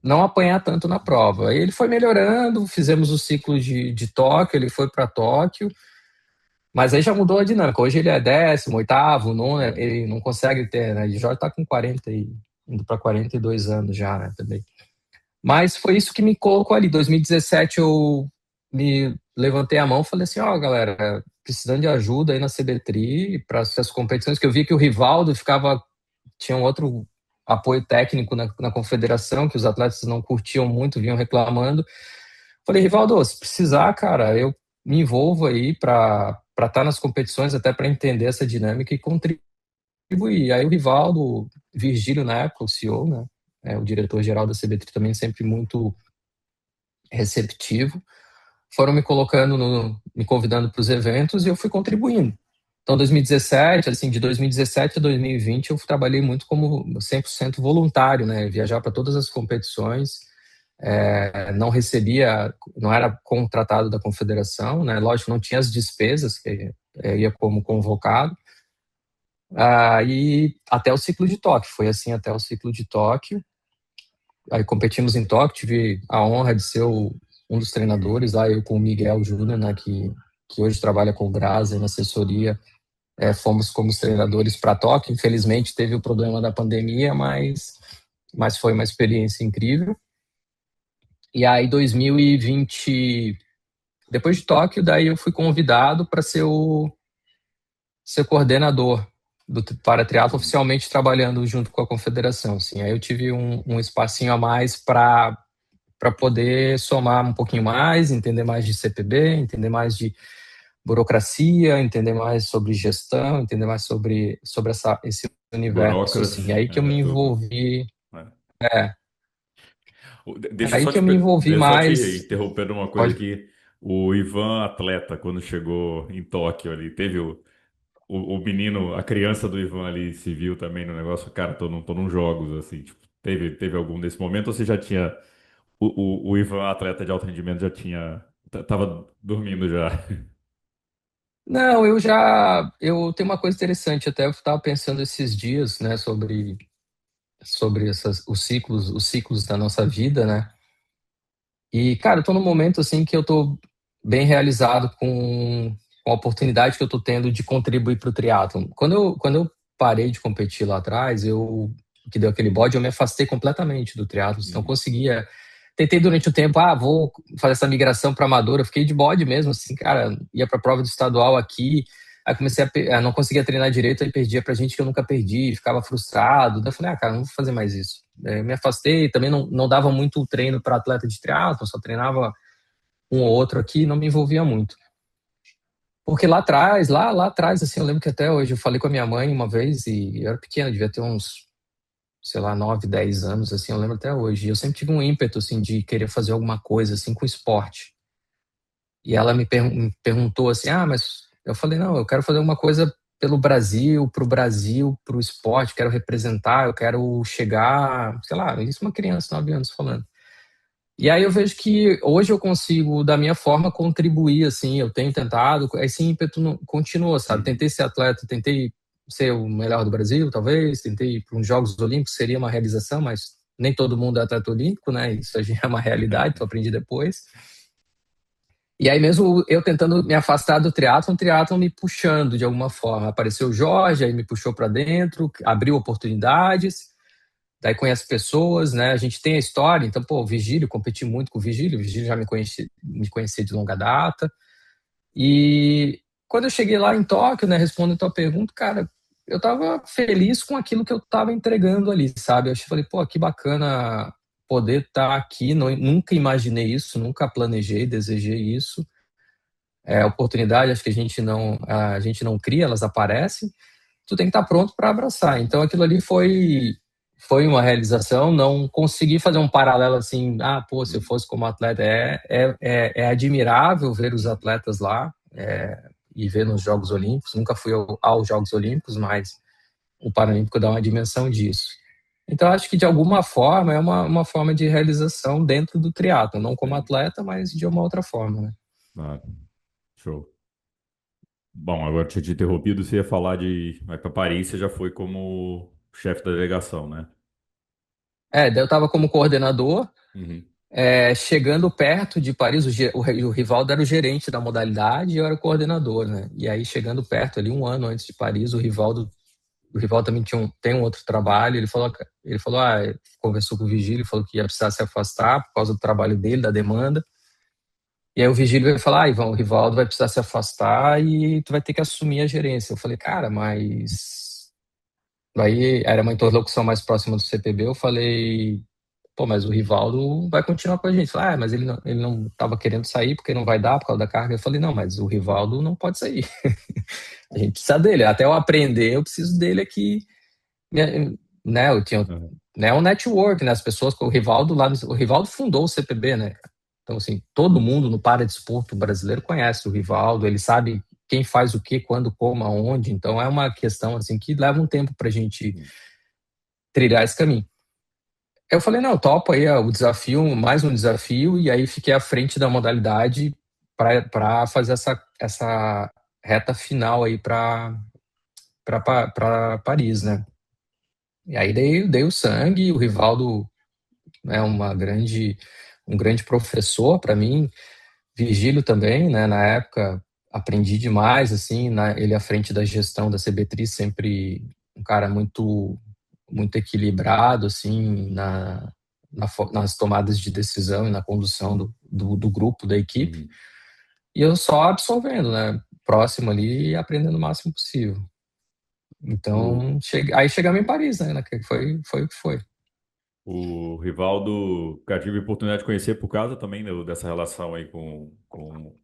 não apanhar tanto na prova. Aí ele foi melhorando, fizemos o ciclo de Tóquio, ele foi para Tóquio, mas aí já mudou a dinâmica. Hoje ele é 18º, nono, ele não consegue ter, né? Ele já está com 40 indo para 42 anos já, né, também. Mas foi isso que me colocou ali. Em 2017 eu me levantei a mão e falei assim, galera, precisando de ajuda aí na CBTRI para essas competições, que eu vi que o Rivaldo tinha um outro apoio técnico na confederação, que os atletas não curtiam muito, vinham reclamando. Falei, Rivaldo, se precisar, cara, eu me envolvo aí para estar nas competições, até para entender essa dinâmica e contribuir. Aí o Rivaldo, Virgílio na época, o CEO, né, o diretor-geral da CBTRI também sempre muito receptivo, foram me colocando, me convidando para os eventos e eu fui contribuindo. Então, 2017, assim, de 2017 a 2020, eu trabalhei muito como 100% voluntário, né? Viajar para todas as competições, não recebia, não era contratado da confederação, né? Lógico, não tinha as despesas, que ia como convocado. E até o ciclo de Tóquio, foi assim até o ciclo de Tóquio. Aí competimos em Tóquio, tive a honra de ser um dos treinadores lá, eu com o Miguel Júnior, né, que hoje trabalha com o Brasa na assessoria, fomos como os treinadores para Tóquio. Infelizmente teve o problema da pandemia, mas foi uma experiência incrível. E aí 2020, depois de Tóquio, daí eu fui convidado para ser coordenador do para-triatlo, oficialmente trabalhando junto com a confederação. Assim. Aí eu tive um espacinho a mais para poder somar um pouquinho mais, entender mais de CPB, entender mais de burocracia, entender mais sobre gestão, entender mais sobre esse universo. Assim. Burocracy, Aí que eu me tudo. envolvi. É. É, Deixa eu aí só que eu me envolvi deixa eu só te mais. interrompendo uma coisa Pode. aqui. O Ivan atleta, quando chegou em Tóquio ali, teve o menino, a criança do Ivan ali se viu também no negócio, cara, tô num jogos, assim, tipo, teve algum desse momento ou você já tinha, o Ivan, atleta de alto rendimento, já tinha, tava dormindo já? Não, eu tenho uma coisa interessante, até eu estava pensando esses dias, né, sobre os ciclos da nossa vida, né? E, cara, eu tô num momento assim que eu tô bem realizado com a oportunidade que eu tô tendo de contribuir para o triatlon. Quando eu parei de competir lá atrás, que deu aquele bode, eu me afastei completamente do triatlon, não Uhum. conseguia. Tentei durante o tempo, vou fazer essa migração para amador, eu fiquei de bode mesmo, assim, cara, ia para a prova do estadual aqui, aí comecei a não conseguia treinar direito, aí perdia pra gente que eu nunca perdi, ficava frustrado. Daí eu falei, cara, não vou fazer mais isso. Me afastei, também não dava muito treino para atleta de triatlo, só treinava um ou outro aqui, não me envolvia muito. Porque lá atrás, lá atrás, assim, eu lembro que até hoje eu falei com a minha mãe uma vez, e eu era pequeno, devia ter uns, sei lá, 9 10 anos, assim, eu lembro até hoje. E eu sempre tive um ímpeto, assim, de querer fazer alguma coisa, assim, com esporte. E ela me perguntou assim, mas eu falei, não, eu quero fazer alguma coisa pelo Brasil, para o esporte, quero representar, eu quero chegar, sei lá, isso uma criança, 9 anos falando. E aí eu vejo que hoje eu consigo, da minha forma, contribuir, assim, eu tenho tentado, esse ímpeto continua, sabe? Uhum. Tentei ser atleta, tentei ser o melhor do Brasil, talvez, tentei ir para uns Jogos Olímpicos, seria uma realização, mas nem todo mundo é atleta olímpico, né? Isso já é uma realidade, eu aprendi depois. E aí mesmo eu tentando me afastar do triatlon, o triatlon me puxando de alguma forma. Apareceu o Jorge, aí me puxou para dentro, abriu oportunidades, daí conhece pessoas, né? A gente tem a história, então, pô, o Vigílio, competi muito com o Vigílio já me conhecia de longa data. E quando eu cheguei lá em Tóquio, né, respondendo a tua pergunta, cara, eu tava feliz com aquilo que eu tava entregando ali, sabe? Eu falei, pô, que bacana poder estar aqui, nunca imaginei isso, nunca planejei, desejei isso. Oportunidade, acho que a gente não cria, elas aparecem. Tu tem que estar pronto para abraçar. Então aquilo ali foi uma realização. Não consegui fazer um paralelo assim, pô, se eu fosse como atleta, é admirável ver os atletas lá e ver nos Jogos Olímpicos. Nunca fui aos Jogos Olímpicos, mas o Paralímpico dá uma dimensão disso. Então, acho que de alguma forma é uma forma de realização dentro do triatlo, não como Sim. atleta, mas de uma outra forma, né? Ah, show. Bom, agora eu tinha te interrompido, você ia falar de. Vai para Paris, você já foi como chefe da delegação, né? Daí eu estava como coordenador, Uhum. chegando perto de Paris, o Rivaldo era o gerente da modalidade e eu era o coordenador, né? E aí, chegando perto, ali um ano antes de Paris, o Rivaldo também tem um outro trabalho, ele falou, conversou com o Vigílio, falou que ia precisar se afastar por causa do trabalho dele, da demanda. E aí o Vigílio vai falar, Ivan, o Rivaldo vai precisar se afastar e tu vai ter que assumir a gerência. Eu falei, cara, mas... Aí era uma interlocução mais próxima do CPB, eu falei, pô, mas o Rivaldo vai continuar com a gente. Falei, mas ele não estava querendo sair porque não vai dar por causa da carga. Eu falei, não, mas o Rivaldo não pode sair. A gente precisa dele. Até eu aprender, eu preciso dele aqui. Né, eu tinha, Uhum. né, um network, né, as pessoas, o Rivaldo fundou o CPB, né? Então, assim, todo mundo no paradesporto brasileiro conhece o Rivaldo, ele sabe quem faz o quê, quando, como, aonde. Então, é uma questão, assim, que leva um tempo para a gente trilhar esse caminho. Eu falei, não, topo aí o desafio, mais um desafio, e aí fiquei à frente da modalidade para fazer essa reta final aí para Paris, né? E aí dei o sangue, o Rivaldo é um grande professor para mim, Vigílio também, né? Na época aprendi demais, assim, ele à frente da gestão da CB3, sempre um cara muito equilibrado, assim, nas tomadas de decisão e na condução do grupo, da equipe. Uhum. E eu só absorvendo, né? Próximo ali e aprendendo o máximo possível. O, Então, aí chegamos em Paris, né? Que foi o que foi. o Rivaldo, cara, tive a oportunidade de conhecer por causa também dessa relação aí com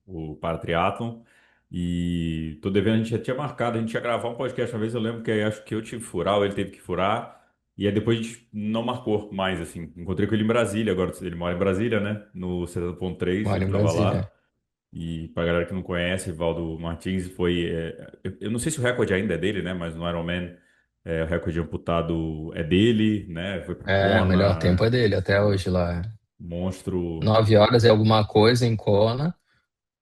o Paratriatlon. E tô devendo, a gente já tinha marcado, a gente ia gravar um podcast uma vez, eu lembro que aí acho que eu tive que furar, ou ele teve que furar. E aí depois a gente não marcou mais, assim. Encontrei com ele em Brasília, agora ele mora em Brasília, né? No 70.3, Moro ele em tava Brasília. lá. E para galera que não conhece, Valdo Martins foi. Eu não sei se o recorde ainda é dele, né? Mas no Ironman o recorde amputado é dele, né? Foi para O melhor tempo é Kona, dele até hoje lá. monstro. 9 horas é alguma coisa em Kona.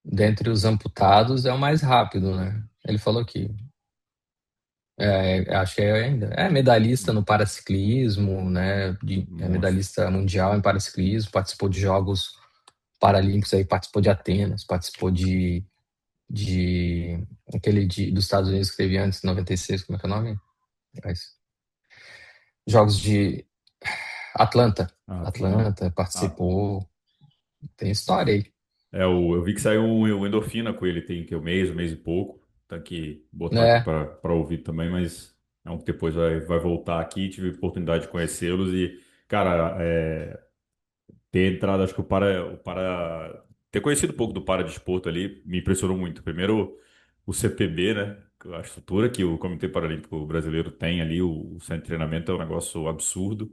Dentre os amputados é o mais rápido, né? Ele falou que acho que é ainda é medalhista no paraciclismo, né? É Monstro. medalhista mundial em paraciclismo, participou de Jogos Paralímpicos aí, participou de Atenas, participou de dos Estados Unidos que teve antes, 96, como é que é o nome? Jogos de Atlanta. Ah, Atlanta ah, participou, tem história aí. eu vi que saiu um endorfina com ele, tem que um mês e pouco. Tem que botar aqui É, para ouvir também, mas é um que depois vai voltar aqui. Tive a oportunidade de conhecê-los e, cara, ter entrado, acho que ter conhecido um pouco do paradesporto ali me impressionou muito. Primeiro, o CPB, né? A estrutura que o Comitê Paralímpico Brasileiro tem ali, o centro de treinamento é um negócio absurdo.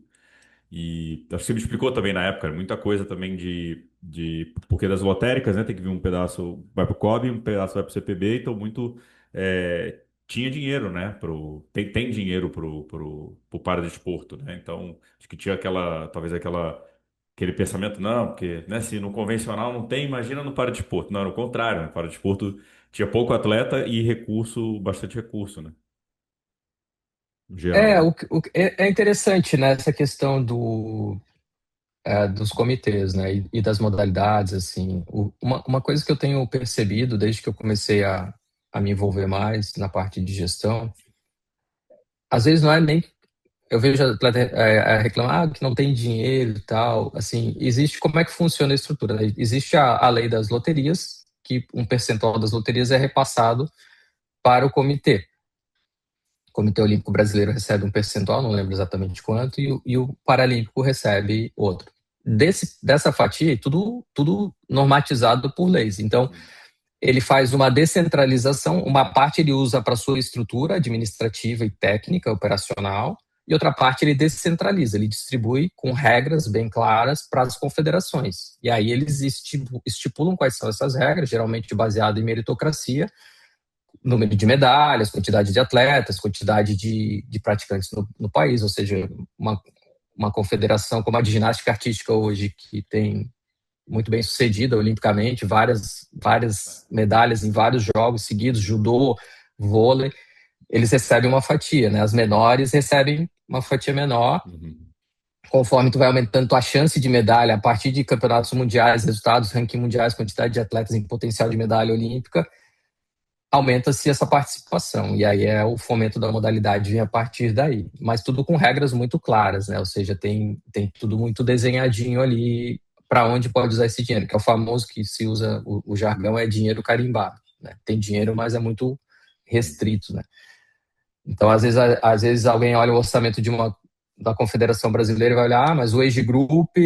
E acho que você me explicou também na época, muita coisa também porque das lotéricas, né? Tem que vir um pedaço vai para o COB, um pedaço vai para o CPB, então tinha dinheiro, né? Tem dinheiro pro paradesporto, né? Então acho que tinha talvez aquele pensamento, não, porque né, se no convencional não tem, imagina no paradesporto. Não, era o contrário, né? O paradesporto tinha pouco atleta e bastante recurso, né? No geral. é interessante, né, essa questão dos comitês, né, e das modalidades, assim. Uma coisa que eu tenho percebido desde que eu comecei a me envolver mais na parte de gestão, às vezes não é nem. Eu vejo atleta reclamar que não tem dinheiro e tal. Assim, existe como é que funciona a estrutura, né? Existe a lei das loterias, que um percentual das loterias é repassado para o comitê. O Comitê Olímpico Brasileiro recebe um percentual, não lembro exatamente quanto, e o Paralímpico recebe outro. Dessa fatia, tudo normatizado por leis. Então, ele faz uma descentralização, uma parte ele usa para sua estrutura administrativa e técnica, operacional, e outra parte ele descentraliza, ele distribui com regras bem claras para as confederações. E aí eles estipulam quais são essas regras, geralmente baseado em meritocracia, número de medalhas, quantidade de atletas, quantidade de praticantes no país, ou seja, uma confederação como a de ginástica artística hoje, que tem muito bem sucedida olimpicamente, várias medalhas em vários jogos seguidos, judô, vôlei, eles recebem uma fatia, né? As menores recebem uma fatia menor, Uhum. conforme tu vai aumentando tua chance de medalha a partir de campeonatos mundiais, resultados, ranking mundiais, quantidade de atletas em potencial de medalha olímpica, aumenta-se essa participação. E aí é o fomento da modalidade vem a partir daí. Mas tudo com regras muito claras, né? Ou seja, tem tudo muito desenhadinho ali para onde pode usar esse dinheiro, que é o famoso que se usa, o jargão é dinheiro carimbado. Né? Tem dinheiro, mas é muito restrito, né? Então, às vezes alguém olha o orçamento da Confederação Brasileira e vai olhar, mas o Age Group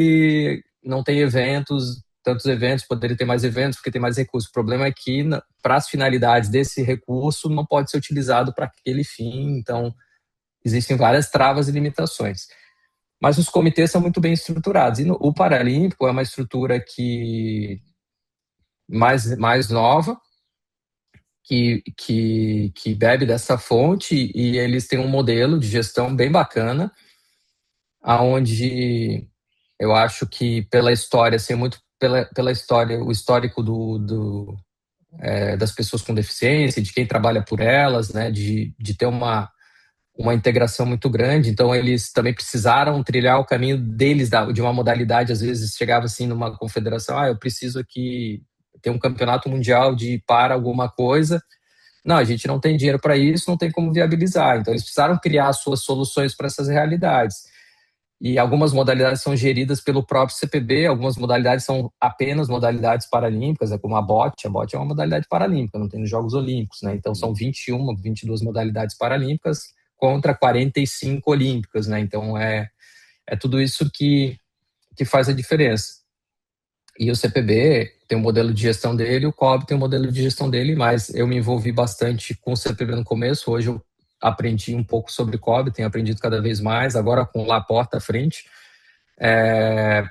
não tem eventos, tantos eventos, poderia ter mais eventos porque tem mais recursos. O problema é que, para as finalidades desse recurso, não pode ser utilizado para aquele fim, então existem várias travas e limitações. Mas os comitês são muito bem estruturados. E o Paralímpico é uma estrutura que mais nova, que bebe dessa fonte, e eles têm um modelo de gestão bem bacana, aonde eu acho que pela história, assim, muito pela história, o histórico das pessoas com deficiência, de quem trabalha por elas, né, de ter uma integração muito grande. Então, eles também precisaram trilhar o caminho deles, de uma modalidade. Às vezes, chegava assim numa confederação, eu preciso aqui ter um campeonato mundial de para alguma coisa. Não, a gente não tem dinheiro para isso, não tem como viabilizar. Então, eles precisaram criar suas soluções para essas realidades. E algumas modalidades são geridas pelo próprio CPB, algumas modalidades são apenas modalidades paralímpicas, como a bote. A bote é uma modalidade paralímpica, não tem nos Jogos Olímpicos, né? Então, são 21, 22 modalidades paralímpicas contra 45 olímpicas, né? Então, é tudo isso que faz a diferença. E o CPB tem um modelo de gestão dele, o COB tem um modelo de gestão dele, mas eu me envolvi bastante com o CPB no começo, hoje eu aprendi um pouco sobre COB, tenho aprendido cada vez mais, agora com o Laporta à frente,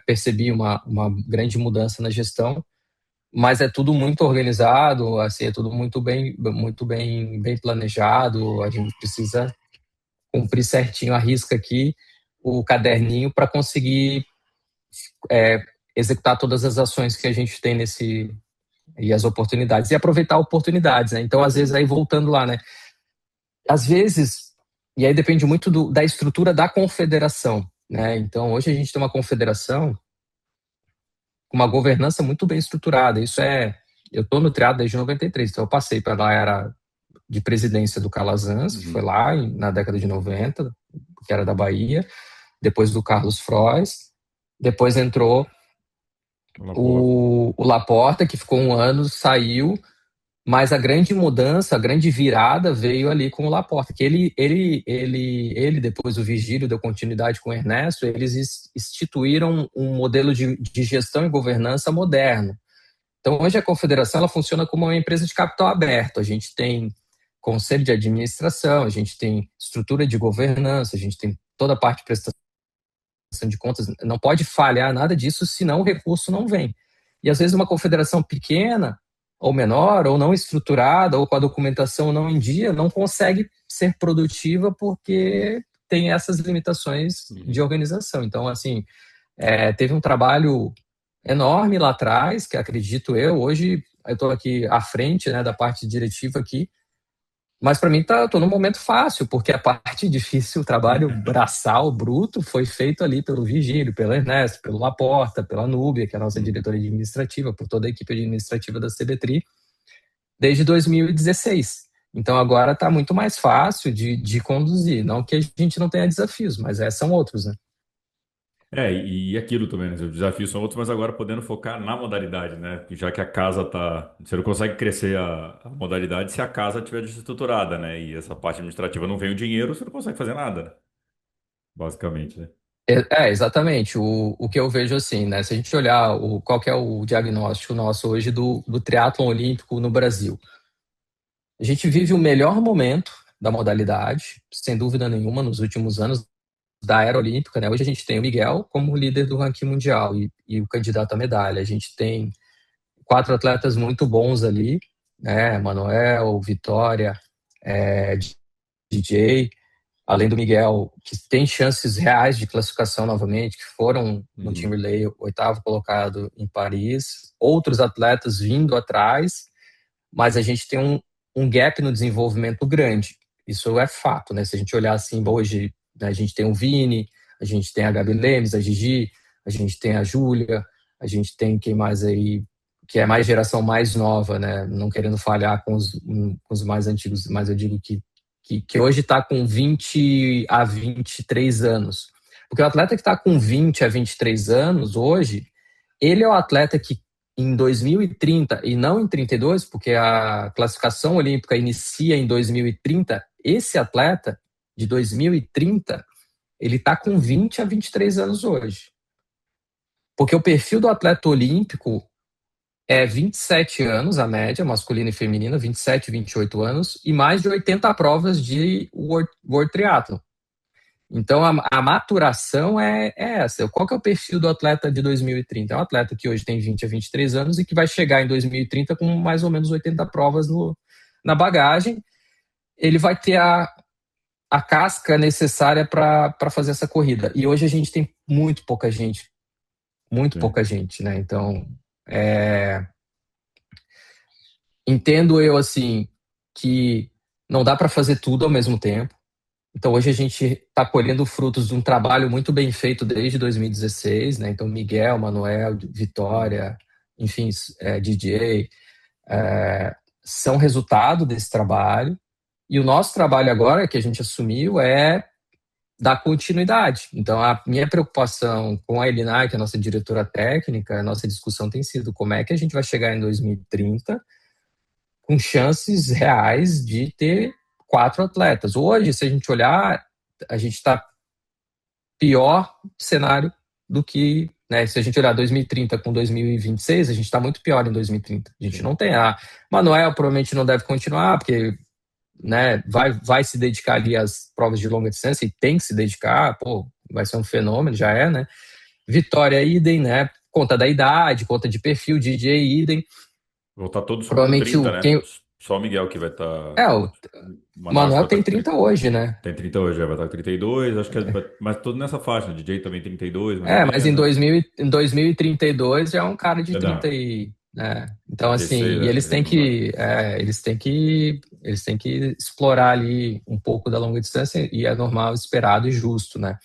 percebi uma grande mudança na gestão, mas é tudo muito organizado, assim, é tudo bem planejado. A gente precisa cumprir certinho a risca aqui o caderninho para conseguir é, executar todas as ações que a gente tem nesse e as oportunidades e aproveitar oportunidades, né? Então, às vezes, aí voltando lá, né? Às vezes, e aí depende muito da estrutura da confederação, né? Então, hoje a gente tem uma confederação com uma governança muito bem estruturada. Eu estou no triatlo desde 93, então eu passei pela era de presidência do Calazans, que foi lá na década de 90, que era da Bahia, depois do Carlos Frois, depois entrou o Laporta, que ficou um ano, saiu, mas a grande mudança, a grande virada veio ali com o Laporta, que ele depois o Vigílio deu continuidade com o Ernesto, eles instituíram um modelo de gestão e governança moderno. Então, hoje a confederação ela funciona como uma empresa de capital aberto. A gente tem conselho de administração, a gente tem estrutura de governança, a gente tem toda a parte de prestação de contas. Não pode falhar nada disso, senão o recurso não vem. E às vezes uma confederação pequena, ou menor, ou não estruturada, ou com a documentação não em dia, não consegue ser produtiva porque tem essas limitações de organização. Então, assim, teve um trabalho enorme lá atrás, que acredito eu, hoje eu estou aqui à frente, né, da parte diretiva aqui, mas para mim estou num momento fácil, porque a parte difícil, o trabalho braçal, bruto, foi feito ali pelo Vigílio, pelo Ernesto, pelo Laporta, pela Núbia, que é a nossa diretora administrativa, por toda a equipe administrativa da CBTRI, desde 2016. Então agora está muito mais fácil de conduzir. Não que a gente não tenha desafios, mas são outros, né? E aquilo também, né? Os desafios são outros, mas agora podendo focar na modalidade, né? Já que a casa tá. Você não consegue crescer a modalidade se a casa estiver desestruturada, né? E essa parte administrativa não vem o dinheiro, você não consegue fazer nada, né? Basicamente, né? Exatamente. O que eu vejo assim, né? Se a gente olhar qual que é o diagnóstico nosso hoje do triatlon olímpico no Brasil, a gente vive o melhor momento da modalidade, sem dúvida nenhuma, nos últimos anos da era olímpica, né? Hoje a gente tem o Miguel como líder do ranking mundial e o candidato à medalha. A gente tem 4 atletas muito bons ali, né? Manuel, Vitória, DJ, além do Miguel, que tem chances reais de classificação novamente, que foram no Team Relay, oitavo colocado em Paris. Outros atletas vindo atrás, mas a gente tem um gap no desenvolvimento grande. Isso é fato, né? Se a gente olhar assim, hoje, né, a gente tem o Vini, a gente tem a Gabi Lemes, a Gigi, a gente tem a Júlia, a gente tem quem mais aí, que é mais geração mais nova, né? Não querendo falhar com os mais antigos, mas eu digo que hoje está com 20 a 23 anos. Porque o atleta que está com 20 a 23 anos hoje, ele é o atleta que em 2030 e não em 32, porque a classificação olímpica inicia em 2030, esse atleta de 2030, ele está com 20 a 23 anos hoje. Porque o perfil do atleta olímpico é 27 anos, a média, masculina e feminina, 27, 28 anos, e mais de 80 provas de World Triathlon. Então, a maturação é essa. Qual que é o perfil do atleta de 2030? É um atleta que hoje tem 20 a 23 anos e que vai chegar em 2030 com mais ou menos 80 provas na bagagem. Ele vai ter a casca necessária para fazer essa corrida. E hoje a gente tem muito pouca gente. Muito pouca gente, né? Então, entendo eu, assim, que não dá para fazer tudo ao mesmo tempo. Então, hoje a gente está colhendo frutos de um trabalho muito bem feito desde 2016, né? Então, Miguel, Manuel, Vitória, enfim, DJ, são resultado desse trabalho. E o nosso trabalho agora, que a gente assumiu, é dar continuidade. Então, a minha preocupação com a Elinai, que é a nossa diretora técnica, a nossa discussão tem sido como é que a gente vai chegar em 2030 com chances reais de ter 4 atletas. Hoje, se a gente olhar, a gente está pior cenário do que, né, se a gente olhar 2030 com 2026, a gente está muito pior em 2030. A gente não tem Manuel provavelmente não deve continuar, porque, né, vai se dedicar ali às provas de longa distância e tem que se dedicar, vai ser um fenômeno, já né? Vitória, idem, né? conta da idade, conta de perfil, DJ idem. Vão estar todos com Provavelmente 30, né? quem. Só o Miguel que vai estar. O O Manasco Manuel vai estar tem com 30 30. hoje, né? Tem 30 hoje, vai estar com 32, acho que mas tudo nessa faixa, né? DJ também 32, mais ou Mas em menos. 2032 já é um cara de Já 30 dá. e, né? Então, assim, 36, e acho que a gente não vai. eles têm que explorar ali um pouco da longa distância e é normal, esperado e justo, né?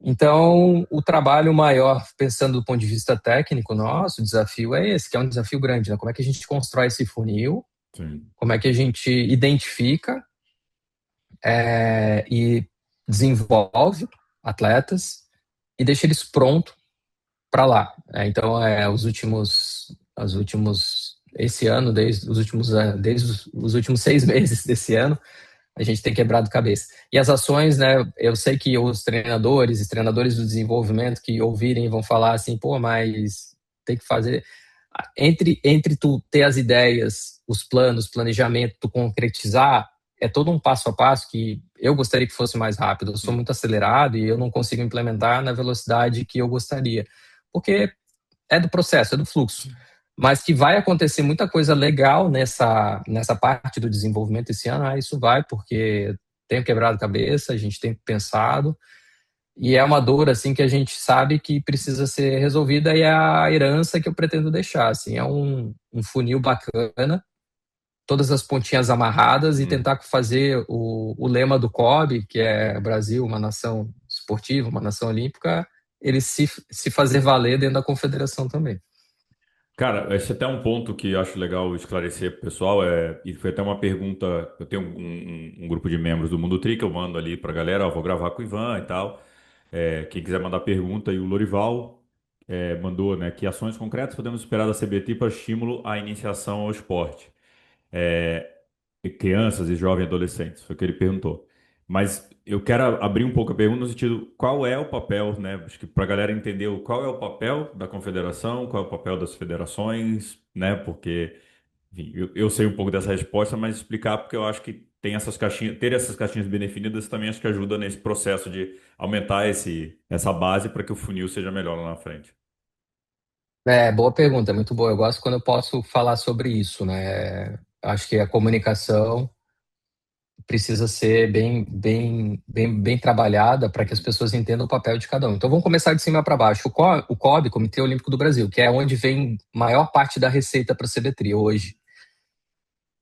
Então, o trabalho maior, pensando do ponto de vista técnico nosso, o desafio é esse, que é um desafio grande, né? Como é que a gente constrói esse funil? Sim. Como é que a gente identifica e desenvolve atletas e deixa eles prontos para lá. Então, esse ano, desde os últimos 6 meses desse ano, a gente tem quebrado cabeça. E as ações, né? Eu sei que os treinadores do desenvolvimento que ouvirem vão falar assim, pô, mas tem que fazer entre tu ter as ideias, os planos, planejamento, tu concretizar, é todo um passo a passo que eu gostaria que fosse mais rápido. Eu sou muito acelerado e eu não consigo implementar na velocidade que eu gostaria, porque é do processo, é do fluxo. Mas que vai acontecer muita coisa legal nessa parte do desenvolvimento esse ano, isso vai, porque tenho quebrado cabeça, a gente tem pensado, e é uma dor assim que a gente sabe que precisa ser resolvida e é a herança que eu pretendo deixar. Assim, é um funil bacana, todas as pontinhas amarradas e Hum. tentar fazer o lema do COB, que é Brasil, uma nação esportiva, uma nação olímpica, ele se fazer valer dentro da confederação também. Cara, esse é até um ponto que eu acho legal esclarecer para o pessoal. E foi até uma pergunta. Eu tenho um grupo de membros do Mundo Tri que eu mando ali para a galera. Ó, vou gravar com o Ivan e tal. Quem quiser mandar pergunta, e o Lorival mandou, né? Que ações concretas podemos esperar da CBT para estímulo à iniciação ao esporte? É, e crianças e jovens adolescentes, foi o que ele perguntou. Mas eu quero abrir um pouco a pergunta no sentido, qual é o papel, né? Acho que para a galera entender qual é o papel da confederação, qual é o papel das federações, né? Porque, enfim, eu sei um pouco dessa resposta, mas explicar porque eu acho que tem essas caixinhas, ter essas caixinhas bem definidas também acho que ajuda nesse processo de aumentar essa base para que o funil seja melhor lá na frente. Boa pergunta, muito boa. Eu gosto quando eu posso falar sobre isso, né? Acho que a comunicação precisa ser bem trabalhada para que as Uhum. pessoas entendam o papel de cada um. Então vamos começar de cima para baixo. O COB, Comitê Olímpico do Brasil, que é onde vem maior parte da receita para a CBTRI hoje,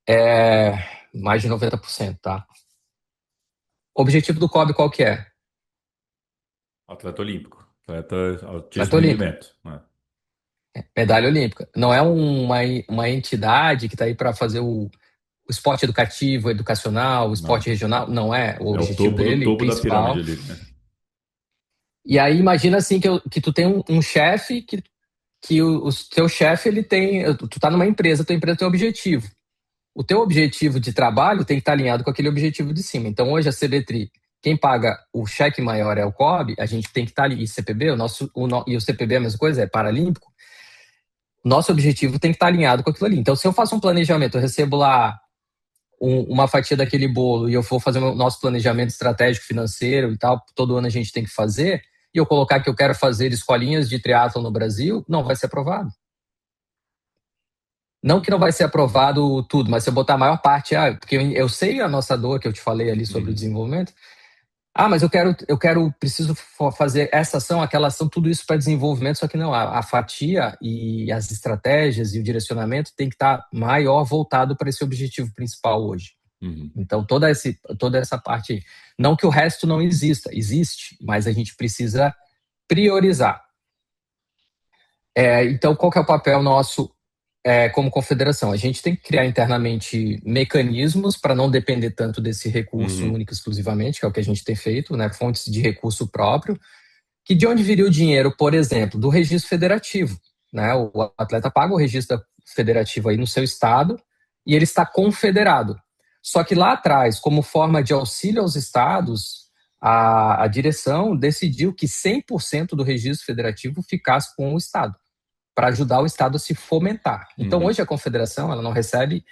é mais de 90%, tá? O objetivo do COB qual que é? Atleta olímpico, atleta Atleta altíssimo olímpico, rendimento, né? medalha olímpica. Não é uma entidade que está aí para fazer o esporte educativo, educacional, o esporte Não. regional, não é o É o objetivo dele, topo da pirâmide principal. ali, né? E aí imagina assim que tu tem um chefe que o teu chefe ele tem, tu tá numa empresa, tua empresa tem um objetivo. O teu objetivo de trabalho tem que estar alinhado com aquele objetivo de cima. Então hoje a CBTRI, quem paga o cheque maior é o COB, a gente tem que estar ali, e CPB, e o CPB é a mesma coisa, é paralímpico. Nosso objetivo tem que estar alinhado com aquilo ali. Então se eu faço um planejamento, eu recebo lá uma fatia daquele bolo e eu for fazer o nosso planejamento estratégico financeiro e tal, todo ano a gente tem que fazer, e eu colocar que eu quero fazer escolinhas de triatlo no Brasil, não vai ser aprovado. Não que não vai ser aprovado tudo, mas se eu botar a maior parte, porque eu sei a nossa dor que eu te falei ali sobre o Uhum. desenvolvimento. Mas preciso fazer essa ação, aquela ação, tudo isso para desenvolvimento, só que não, a fatia e as estratégias e o direcionamento tem que estar maior voltado para esse objetivo principal hoje. Uhum. Então, toda essa parte aí. Não que o resto não exista, existe, mas a gente precisa priorizar. Então, qual que é o papel nosso como confederação? A gente tem que criar internamente mecanismos para não depender tanto desse recurso Uhum. único exclusivamente, que é o que a gente tem feito, né? Fontes de recurso próprio, que de onde viria o dinheiro, por exemplo, do registro federativo. Né? O atleta paga o registro federativo aí no seu estado e ele está confederado. Só que lá atrás, como forma de auxílio aos estados, a direção decidiu que 100% do registro federativo ficasse com o estado, para ajudar o estado a se fomentar. Então, Uhum. hoje a confederação ela não recebe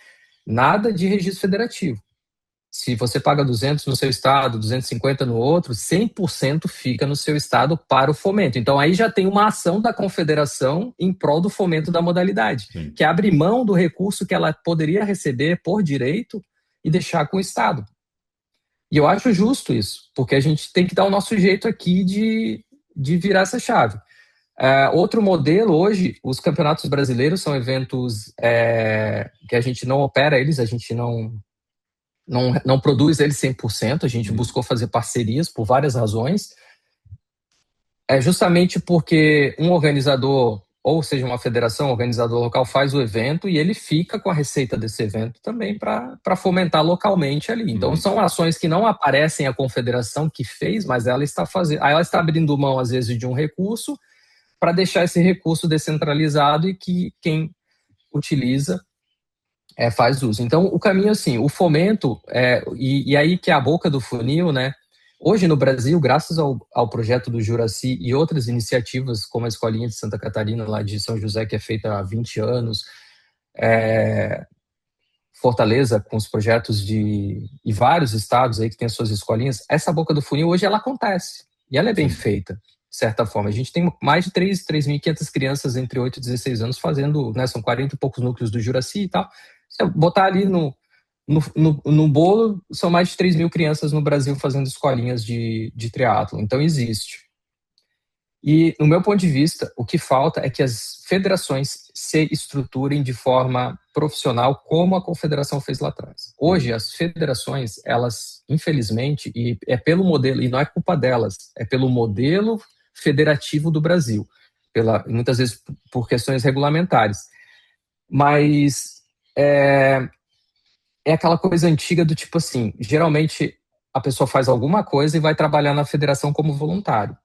nada de registro federativo. Se você paga 200 no seu estado, 250 no outro, 100% fica no seu estado para o fomento. Então aí já tem uma ação da confederação em prol do fomento da modalidade, Sim. que abre mão do recurso que ela poderia receber por direito e deixar com o estado. E eu acho justo isso, porque a gente tem que dar o nosso jeito aqui de virar essa chave. Outro modelo hoje, os campeonatos brasileiros são eventos que a gente não opera eles, a gente não produz eles 100%, a gente buscou fazer parcerias por várias razões. É justamente porque um organizador, ou seja, uma federação, um organizador local, faz o evento e ele fica com a receita desse evento também para fomentar localmente ali. Então, são ações que não aparecem a confederação que fez, mas ela está fazendo, ela está abrindo mão, às vezes, de um recurso para deixar esse recurso descentralizado e que quem utiliza faz uso. Então, o caminho, assim, o fomento, e aí que é a boca do funil, né? Hoje no Brasil, graças ao projeto do Juraci e outras iniciativas, como a Escolinha de Santa Catarina, lá de São José, que é feita há 20 anos, Fortaleza, com os projetos e vários estados aí que têm as suas escolinhas, essa boca do funil hoje ela acontece, e ela é bem feita, de certa forma. A gente tem mais de 3.500 crianças entre 8 e 16 anos fazendo, né, são 40 e poucos núcleos do Juraci e tal. Se eu botar ali no bolo, são mais de 3.000 crianças no Brasil fazendo escolinhas de triatlo. Então, existe. E, no meu ponto de vista, o que falta é que as federações se estruturem de forma profissional, como a confederação fez lá atrás. Hoje, as federações, elas, infelizmente, e é pelo modelo, e não é culpa delas, é pelo modelo federativo do Brasil, muitas vezes por questões regulamentares. Mas é aquela coisa antiga do tipo assim, geralmente a pessoa faz alguma coisa e vai trabalhar na federação como voluntário.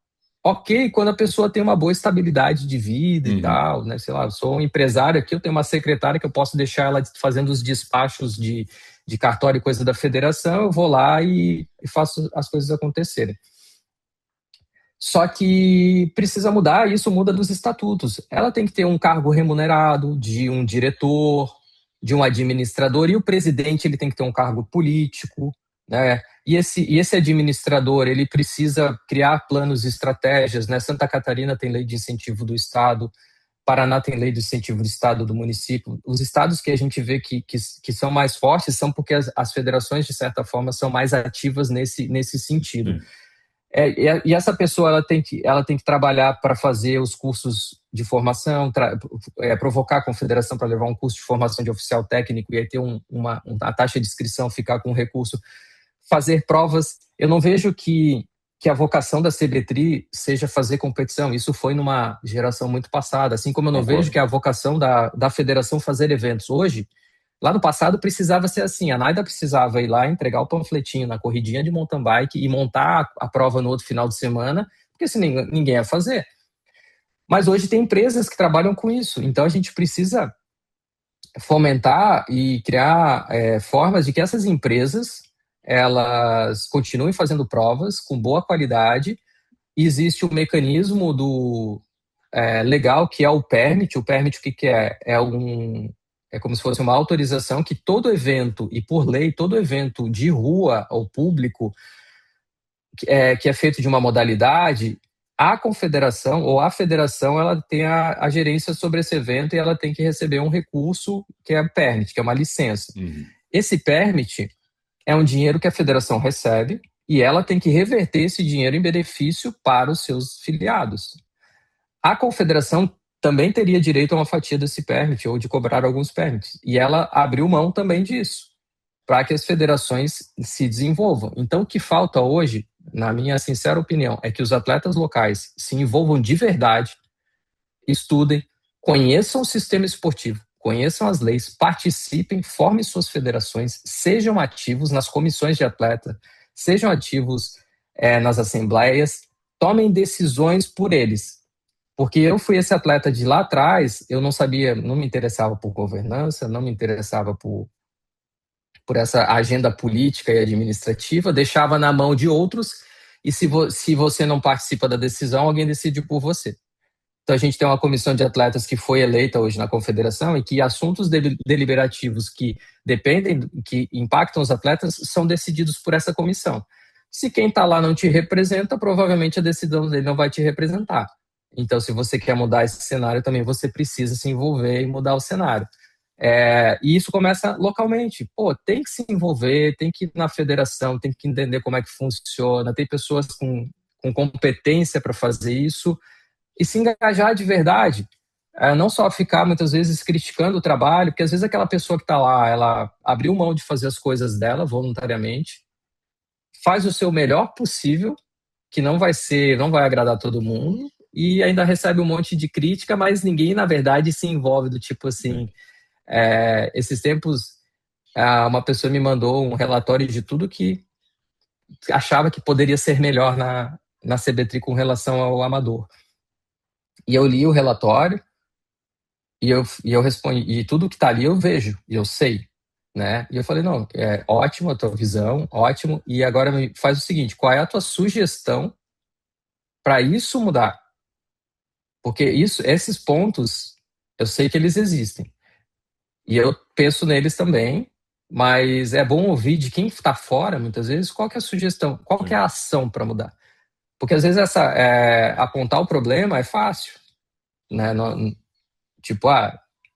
Ok, quando a pessoa tem uma boa estabilidade de vida e tal, né? Sei lá, eu sou um empresário aqui, eu tenho uma secretária que eu posso deixar ela fazendo os despachos de cartório e coisa da federação, eu vou lá e faço as coisas acontecerem. Só que precisa mudar, isso muda dos estatutos. Ela tem que ter um cargo remunerado de um diretor, de um administrador, e o presidente ele tem que ter um cargo político, né? E esse administrador ele precisa criar planos e estratégias, né? Santa Catarina tem lei de incentivo do Estado, Paraná tem lei de incentivo do Estado, do município. Os estados que a gente vê que são mais fortes são porque as federações, de certa forma, são mais ativas nesse sentido. E essa pessoa ela tem que trabalhar para fazer os cursos de formação, provocar a confederação para levar um curso de formação de oficial técnico e aí ter a taxa de inscrição ficar com recurso, fazer provas. Eu não vejo que a vocação da CBTRI seja fazer competição. Isso foi numa geração muito passada, assim como eu não vejo que a vocação da federação fazer eventos. Hoje, lá no passado precisava ser assim, a NAIDA precisava ir lá entregar o panfletinho na corridinha de mountain bike e montar a prova no outro final de semana, porque assim ninguém ia fazer. Mas hoje tem empresas que trabalham com isso, então a gente precisa fomentar e criar formas de que essas empresas elas continuem fazendo provas com boa qualidade. Existe o mecanismo legal que é o permit. O permit o que é? É como se fosse uma autorização que todo evento, e por lei, todo evento de rua ou público que é feito de uma modalidade, a confederação ou a federação ela tem a gerência sobre esse evento e ela tem que receber um recurso que é permit, que é uma licença. Esse permit é um dinheiro que a federação recebe e ela tem que reverter esse dinheiro em benefício para os seus filiados. A confederação também teria direito a uma fatia desse permit ou de cobrar alguns permits. E ela abriu mão também disso, para que as federações se desenvolvam. Então, o que falta hoje, na minha sincera opinião, é que os atletas locais se envolvam de verdade, estudem, conheçam o sistema esportivo, conheçam as leis, participem, formem suas federações, sejam ativos nas comissões de atleta, sejam ativos nas assembleias, tomem decisões por eles. Porque eu fui esse atleta de lá atrás, eu não sabia, não me interessava por governança, não me interessava por essa agenda política e administrativa, deixava na mão de outros, e se você não participa da decisão, alguém decide por você. Então, a gente tem uma comissão de atletas que foi eleita hoje na confederação e que assuntos deliberativos que dependem, que impactam os atletas, são decididos por essa comissão. Se quem está lá não te representa, provavelmente a decisão dele não vai te representar. Então, se você quer mudar esse cenário, também você precisa se envolver e mudar o cenário. E isso começa localmente. Pô, tem que se envolver, tem que ir na federação, tem que entender como é que funciona, tem pessoas com competência para fazer isso e se engajar de verdade. Não só ficar muitas vezes criticando o trabalho, porque às vezes aquela pessoa que está lá, ela abriu mão de fazer as coisas dela voluntariamente, faz o seu melhor possível, que não vai agradar todo mundo, e ainda recebe um monte de crítica, mas ninguém, na verdade, se envolve do tipo assim. Esses tempos, uma pessoa me mandou um relatório de tudo que achava que poderia ser melhor na CBTRI com relação ao amador. E eu li o relatório e eu respondi, e tudo que está ali eu vejo, e eu sei, né? E eu falei, não, é ótimo a tua visão, ótimo, e agora me faz o seguinte, qual é a tua sugestão para isso mudar? Porque esses pontos, eu sei que eles existem, e eu penso neles também, mas é bom ouvir de quem está fora, muitas vezes, qual que é a sugestão, qual que é Sim. a ação para mudar. Porque às vezes apontar o problema é fácil, né? Tipo,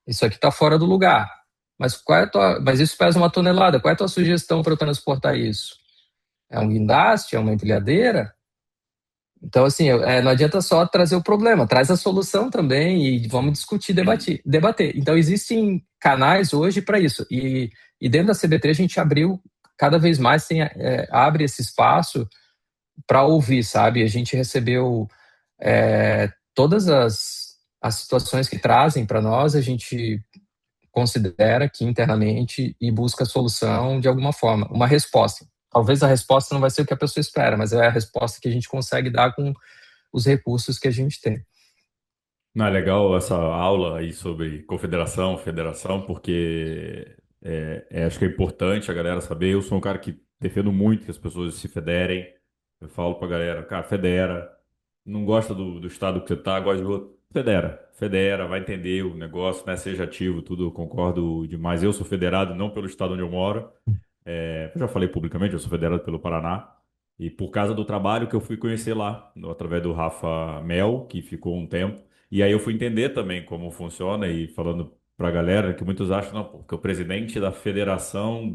isso aqui está fora do lugar. Mas isso pesa uma tonelada. Qual é a tua sugestão para eu transportar isso? É um guindaste? É uma empilhadeira? Então, assim, não adianta só trazer o problema, traz a solução também e vamos Sim. discutir, debater. Então, existem canais hoje para isso. E dentro da CB3 a gente abriu cada vez mais, abre esse espaço para ouvir, sabe? A gente recebeu todas as situações que trazem para nós, a gente considera aqui internamente e busca a solução de alguma forma, uma resposta. Talvez a resposta não vai ser o que a pessoa espera, mas é a resposta que a gente consegue dar com os recursos que a gente tem. Não, é legal essa aula aí sobre confederação, federação, porque acho que é importante a galera saber. Eu sou um cara que defendo muito que as pessoas se federem. Eu falo pra galera, cara, federa. Não gosta do estado que você tá, gosta de outro. Federa. Federa, vai entender o negócio, né? Seja ativo, tudo, eu concordo demais. Eu sou federado não pelo estado onde eu moro. Eu já falei publicamente, eu sou federado pelo Paraná. E por causa do trabalho que eu fui conhecer lá, através do Rafa Mel, que ficou um tempo. E aí eu fui entender também como funciona e falando pra galera que muitos acham, não, pô, que o presidente da federação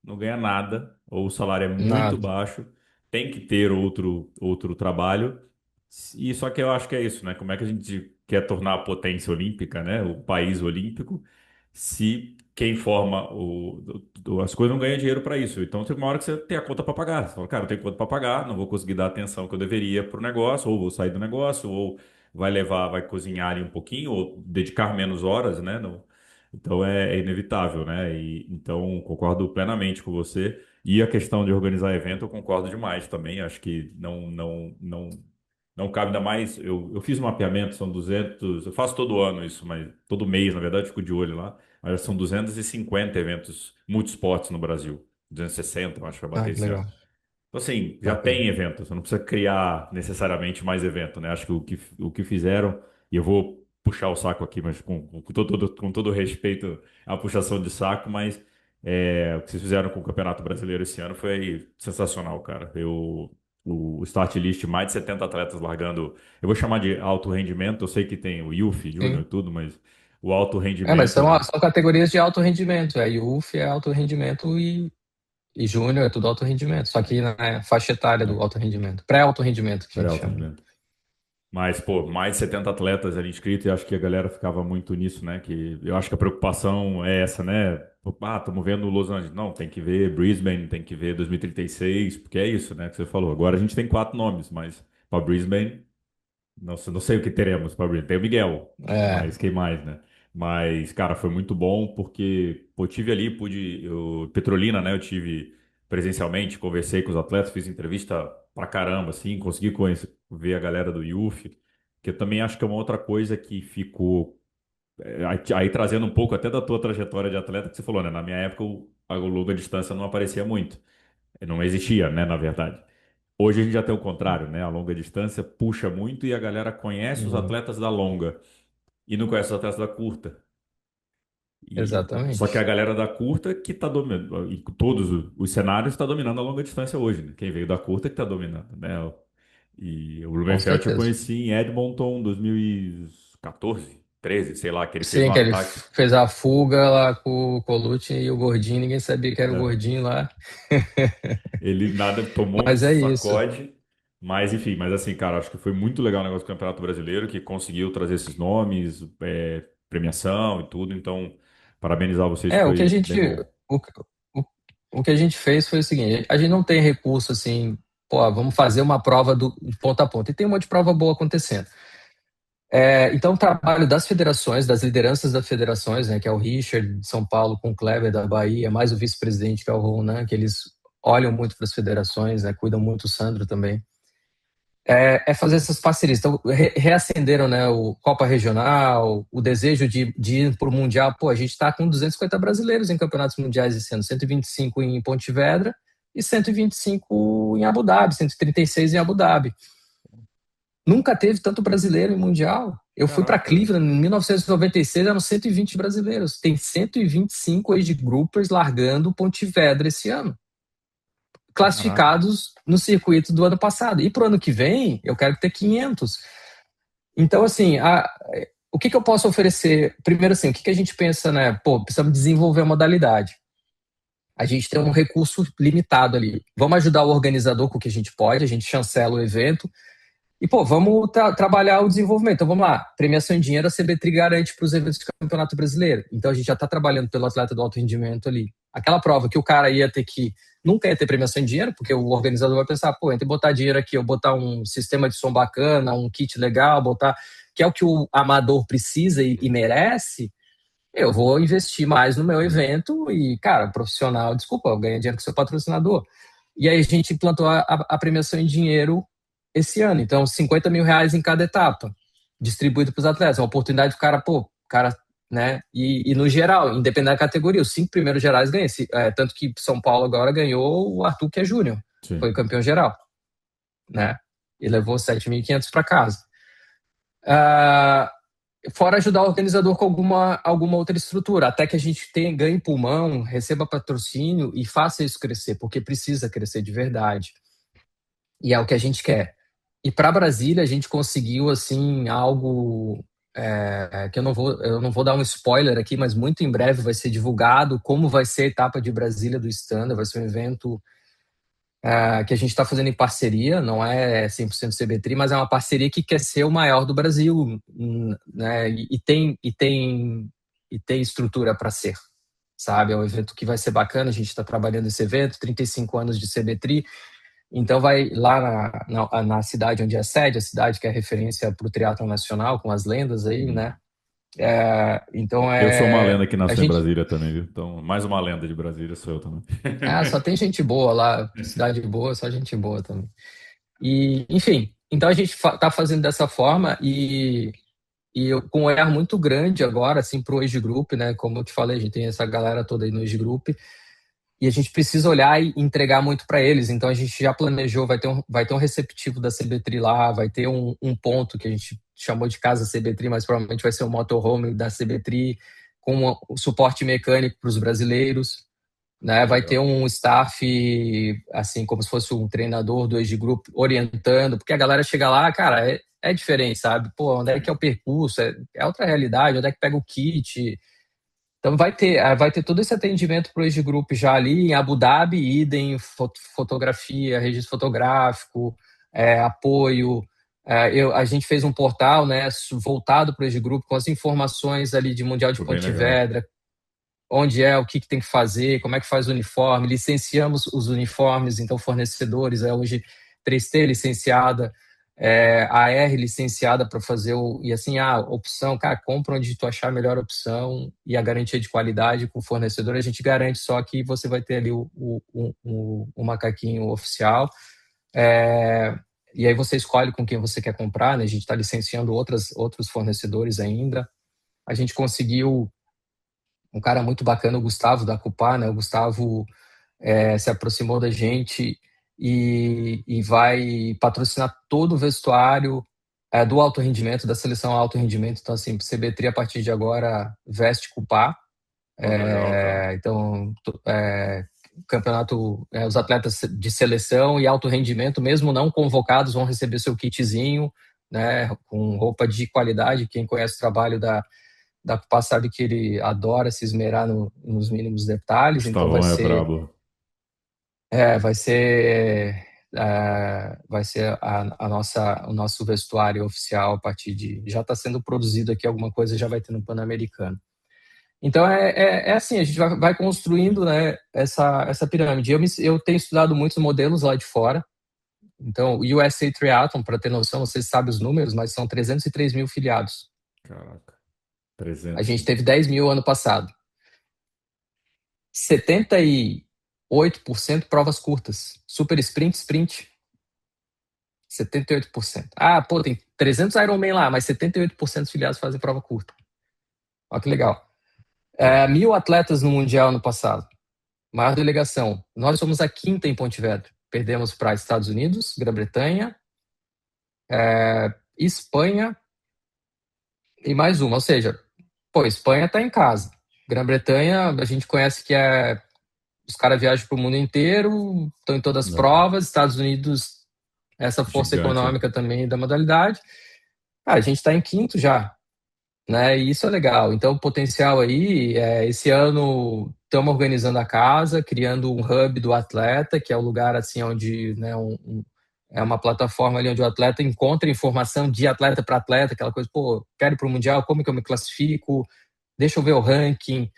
não ganha nada, ou o salário é muito Nada. baixo, tem que ter outro trabalho. E só que eu acho que é isso, né? Como é que a gente quer tornar a potência olímpica, né? O país olímpico, se quem forma as coisas não ganha dinheiro para isso. Então tem uma hora que você tem a conta para pagar. Você fala, cara, eu tenho conta para pagar, não vou conseguir dar a atenção que eu deveria para o negócio, ou vou sair do negócio, ou vai cozinhar ali um pouquinho, ou dedicar menos horas, né? Então é inevitável, né? E, então concordo plenamente com você. E a questão de organizar evento, eu concordo demais também. Acho que não cabe ainda mais. Eu fiz um mapeamento, são 200. Eu faço todo ano isso, mas todo mês, na verdade, fico de olho lá. Mas são 250 eventos multisportes no Brasil. 260, eu acho que vai bater Que esse ano. legal. Então, assim, já Bacana. tem evento, você não precisa criar necessariamente mais evento, né? Acho que o que fizeram, e eu vou puxar o saco aqui, mas com todo respeito à puxação de saco, mas o que vocês fizeram com o Campeonato Brasileiro esse ano foi sensacional, cara. O start list, mais de 70 atletas largando, eu vou chamar de alto rendimento, eu sei que tem o Youth, Júnior e Sim. tudo, mas o alto Mas rendimento. são categorias de alto rendimento. IUF é alto rendimento e Júnior é tudo alto rendimento. Só que na faixa etária do É, alto rendimento. Pré-alto rendimento, que a gente alto chama. rendimento. Mas, pô, mais de 70 atletas ali inscritos e acho que a galera ficava muito nisso, né? Que eu acho que a preocupação é essa, né? Pô, estamos vendo Los Angeles. Não, tem que ver Brisbane, tem que ver 2036, porque é isso, né? Que você falou. Agora a gente tem quatro nomes, mas para Brisbane, não sei o que teremos para Brisbane. Tem o Miguel, É, mas quem mais, né? Mas, cara, foi muito bom porque, pô, tive ali, Petrolina, né? Eu tive presencialmente, conversei com os atletas, fiz entrevista pra caramba, assim, consegui ver a galera do Youth, que eu também acho que é uma outra coisa que ficou, aí trazendo um pouco até da tua trajetória de atleta que você falou, né? Na minha época, a longa distância não aparecia muito, não existia, né, na verdade. Hoje a gente já tem o contrário, né? A longa distância puxa muito e a galera conhece os Uhum. atletas da longa e não conhece os atletas da curta. Só que a Exatamente. galera da curta que está dominando, em todos os cenários, está dominando a longa distância hoje, né? Quem veio da curta que está dominando, né? E o Com Blumenfeld eu certeza. conheci em Edmonton 2014, 13, sei lá, que ele fez um Sim, que ele ataque. fez a fuga lá com o Colucci e o Gordinho, ninguém sabia que era o É. Gordinho lá. Ele nada tomou um Mas é isso. sacode, mas enfim, mas assim, cara, acho que foi muito legal o negócio do Campeonato Brasileiro, que conseguiu trazer esses nomes, premiação e tudo, então parabenizar vocês, É, o que a foi gente, bem bom. o, o, o que a gente fez foi o seguinte, a gente não tem recurso assim, pô, vamos fazer uma prova do de ponta a ponta. E tem um monte de prova boa acontecendo. Então, o trabalho das federações, das lideranças das federações, né, que é o Richard de São Paulo com o Kleber da Bahia, mais o vice-presidente, que é o Ronan, que eles olham muito para as federações, né, cuidam muito o Sandro também, fazer essas parcerias. Então, reacenderam, né, o Copa Regional, o desejo de ir para o Mundial. Pô, a gente está com 250 brasileiros em campeonatos mundiais esse ano, 125 em Pontevedra e 125 em Abu Dhabi, 136 em Abu Dhabi. Nunca teve tanto brasileiro em Mundial. Eu fui para Caraca, velho. Cleveland em 1996, eram 120 brasileiros. Tem 125 age groupers largando Pontevedra esse ano, Caraca. classificados no circuito do ano passado. E para o ano que vem, eu quero ter 500. Então, assim, o que eu posso oferecer? Primeiro, assim, o que a gente pensa, né? Pô, precisamos desenvolver a modalidade. A gente tem um recurso limitado ali. Vamos ajudar o organizador com o que a gente pode, a gente chancela o evento, e, pô, vamos trabalhar o desenvolvimento. Então, vamos lá. Premiação em dinheiro, a CBTRI garante para os eventos de Campeonato Brasileiro. Então, a gente já está trabalhando pelo atleta do alto rendimento ali. Aquela prova que o cara ia ter que... Nunca ia ter premiação em dinheiro, porque o organizador vai pensar, pô, entre botar dinheiro aqui, eu botar um sistema de som bacana, um kit legal, botar... Que é o que o amador precisa e merece, eu vou investir mais no meu evento e, cara, profissional, desculpa, ganha dinheiro com seu patrocinador. E aí a gente implantou a premiação em dinheiro esse ano. Então, R$ 50.000 em cada etapa, distribuído para os atletas. É uma oportunidade do cara, pô, cara, né? E no geral, independente da categoria, os 5 primeiros gerais ganham. Tanto que São Paulo agora ganhou o Arthur, que é júnior, foi Sim. campeão geral, né? E levou 7.500 para casa. Ah, Fora ajudar o organizador com alguma outra estrutura, até que a gente ganhe pulmão, receba patrocínio e faça isso crescer, porque precisa crescer de verdade. E é o que a gente quer. E para Brasília a gente conseguiu assim algo que eu não vou dar um spoiler aqui, mas muito em breve vai ser divulgado como vai ser a etapa de Brasília do Standard. Vai ser um evento que a gente está fazendo em parceria, não é 100% CBTRI, mas é uma parceria que quer ser o maior do Brasil, né? E tem estrutura para ser, sabe? É um evento que vai ser bacana, a gente está trabalhando esse evento, 35 anos de CBTRI, então vai lá na cidade onde é a sede, a cidade que é referência para o triatlon nacional, com as lendas aí, Uhum. né? Então Eu sou uma lenda que a nasceu em gente Brasília também, viu? Então, mais uma lenda de Brasília sou eu também. só tem gente boa lá, cidade boa, só gente boa também. E, enfim, então a gente está fazendo dessa forma com um olhar muito grande agora, assim, para o Age Group, né? Como eu te falei, a gente tem essa galera toda aí no Age Group e a gente precisa olhar e entregar muito para eles. Então a gente já planejou, vai ter um receptivo da CBTRI lá, vai ter um ponto que a gente chamou de casa CBTRI, mas provavelmente vai ser o motorhome da CBTRI com o suporte mecânico para os brasileiros, né? Vai ter Legal. um staff, assim, como se fosse um treinador do Age Group orientando, porque a galera chega lá, cara, é diferente, sabe? Pô, onde é que é Sim. o percurso? É outra realidade, onde é que pega o kit? Então vai ter todo esse atendimento para o Age Group já ali em Abu Dhabi, idem, fotografia, registro fotográfico, apoio. A gente fez um portal, né, voltado para o Age Group com as informações ali de Mundial de Foi bem legal. Pontevedra, onde o que tem que fazer, como é que faz o uniforme, licenciamos os uniformes, então fornecedores, hoje 3T licenciada, a R licenciada para fazer e assim, a opção, cara, compra onde tu achar a melhor opção e a garantia de qualidade com o fornecedor, a gente garante só que você vai ter ali o macaquinho oficial, e aí você escolhe com quem você quer comprar, né? A gente está licenciando outros fornecedores ainda, a gente conseguiu um cara muito bacana, o Gustavo da Cupar, né? O Gustavo se aproximou da gente e vai patrocinar todo o vestuário do alto rendimento, da seleção alto rendimento. Então, assim, CB3 a partir de agora veste Cupá. Pô, legal, cara. Então, campeonato, os atletas de seleção e alto rendimento, mesmo não convocados, vão receber seu kitzinho, né, com roupa de qualidade. Quem conhece o trabalho da Cupá sabe que ele adora se esmerar nos mínimos detalhes, então Gustavão é brabo. vai ser, vai ser a nossa, o nosso vestuário oficial a partir de. Já está sendo produzido aqui alguma coisa, já vai ter no Pan-Americano. Então é assim, a gente vai construindo, né, essa pirâmide. Eu tenho estudado muitos modelos lá de fora. Então, o USA Triathlon, para ter noção, vocês sabem os números, mas são 303 mil filiados. Caraca, A 300. gente teve 10 mil ano passado. 78% provas curtas. Super sprint, sprint. 78%. Ah, pô, tem 300 Ironman lá, mas 78% dos filiados fazem prova curta. Olha que legal. 1.000 atletas no Mundial no passado. Maior delegação. Nós somos a quinta em Ponte Vedra. Perdemos para Estados Unidos, Grã-Bretanha, Espanha e mais uma. Ou seja, pô, Espanha está em casa. Grã-Bretanha, a gente conhece que os caras viajam para o mundo inteiro, estão em todas as Né? provas. Estados Unidos, essa força Gigante. econômica também da modalidade. A gente está em quinto já, né? E isso é legal. Então, o potencial aí, esse ano estamos organizando a casa, criando um hub do atleta, que é o lugar assim onde, né, é uma plataforma ali onde o atleta encontra informação de atleta para atleta, aquela coisa, pô, quero ir para o Mundial, como que eu me classifico? Deixa eu ver o ranking.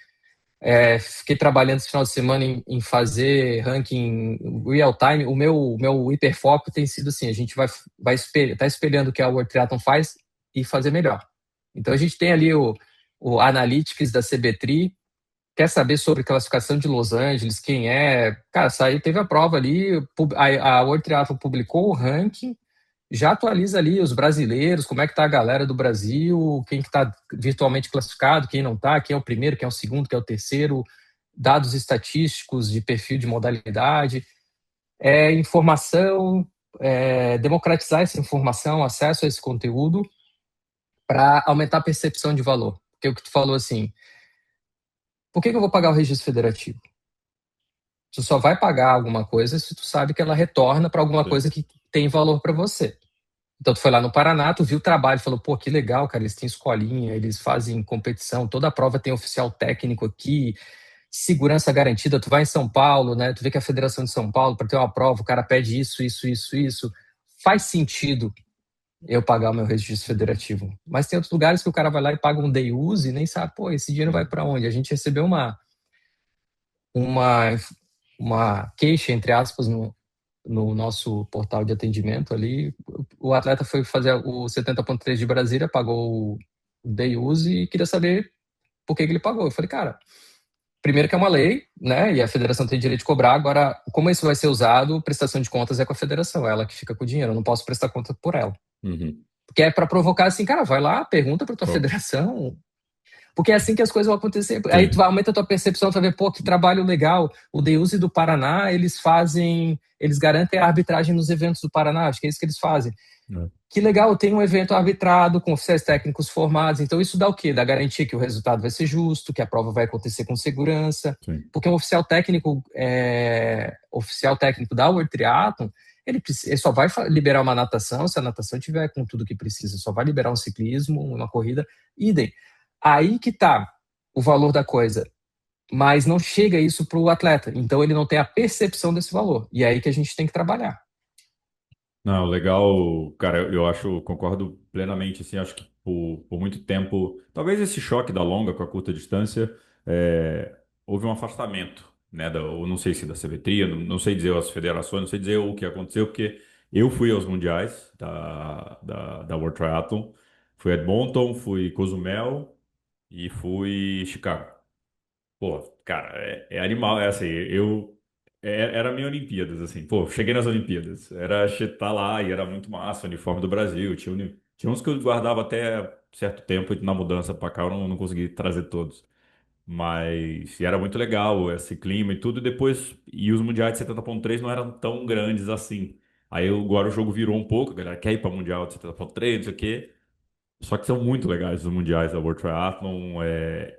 Fiquei trabalhando esse final de semana em fazer ranking real time. O meu hiperfoco tem sido assim: a gente tá espelhando o que a World Triathlon faz e fazer melhor. Então a gente tem ali o Analytics da CB3, quer saber sobre classificação de Los Angeles, quem é. Cara, saiu, teve a prova ali, a World Triathlon publicou o ranking, já atualiza ali os brasileiros, como é que tá a galera do Brasil, quem que tá virtualmente classificado, quem não tá, quem é o primeiro, quem é o segundo, quem é o terceiro, dados estatísticos de perfil de modalidade, informação, democratizar essa informação, acesso a esse conteúdo para aumentar a percepção de valor. Porque o que tu falou assim, por que eu vou pagar o registro federativo? Tu só vai pagar alguma coisa se tu sabe que ela retorna para alguma Sim. coisa que tem valor para você. Então tu foi lá no Paraná, tu viu o trabalho, falou, pô, que legal, cara, eles têm escolinha, eles fazem competição, toda a prova tem oficial técnico aqui, segurança garantida, tu vai em São Paulo, né, tu vê que a Federação de São Paulo, para ter uma prova, o cara pede isso, isso, isso, isso. Faz sentido eu pagar o meu registro federativo. Mas tem outros lugares que o cara vai lá e paga um day use e nem sabe, pô, esse dinheiro vai para onde? A gente recebeu uma, uma queixa, entre aspas, no nosso portal de atendimento ali. O atleta foi fazer o 70.3 de Brasília, pagou o day use e queria saber por que ele pagou. Eu falei, cara, primeiro que é uma lei, né? E a federação tem direito de cobrar. Agora, como isso vai ser usado, prestação de contas é com a federação, é ela que fica com o dinheiro. Eu não posso prestar conta por ela. Uhum. Porque é para provocar assim, cara, vai lá, pergunta para tua Pô, federação, porque é assim que as coisas vão acontecer. Aí tu sim. aumenta a tua percepção, tu vai ver, pô, que trabalho legal. O Deuse do Paraná, eles garantem a arbitragem nos eventos do Paraná, acho que é isso que eles fazem. É, Que legal, tem um evento arbitrado com oficiais técnicos formados, então isso dá o quê? Dá garantia que o resultado vai ser justo, que a prova vai acontecer com segurança, sim. porque um oficial técnico da World Triathlon, ele só vai liberar uma natação se a natação tiver com tudo que precisa, só vai liberar um ciclismo, uma corrida, idem. Aí que tá o valor da coisa, mas não chega isso para o atleta, então ele não tem a percepção desse valor, e é aí que a gente tem que trabalhar. Não, legal, cara, eu acho, concordo plenamente, assim, acho que por muito tempo, talvez esse choque da longa com a curta distância, houve um afastamento, né, ou não sei se da CBTRI, não sei dizer as federações, não sei dizer o que aconteceu, porque eu fui aos mundiais da World Triathlon, fui Edmonton, fui Cozumel e fui Chicago. Pô, cara, é animal, é assim, era a minha Olimpíadas, assim, pô, cheguei nas Olimpíadas, era estar lá e era muito massa, o uniforme do Brasil, tinha uns que eu guardava até certo tempo, e na mudança pra cá eu não consegui trazer todos. Mas e era muito legal esse clima e tudo. E os mundiais de 70.3 não eram tão grandes assim. Aí agora o jogo virou um pouco, a galera quer ir para Mundial de 70.3, não sei o quê. Só que são muito legais os mundiais da World Triathlon.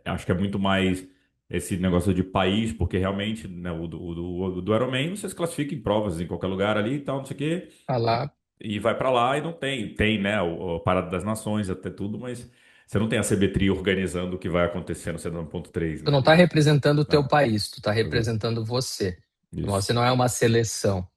Acho que é muito mais esse negócio de país, porque realmente, né, o do Ironman você se classifica em provas em qualquer lugar ali e tal, não sei o quê. Falar. E vai pra lá e não tem. Tem, né, o Parada das Nações, até tudo, mas você não tem a CBTRI organizando o que vai acontecer no 70.3, Tu né? não está representando o teu Ah, país, tu está exato. representando você. Isso. Você não é uma seleção.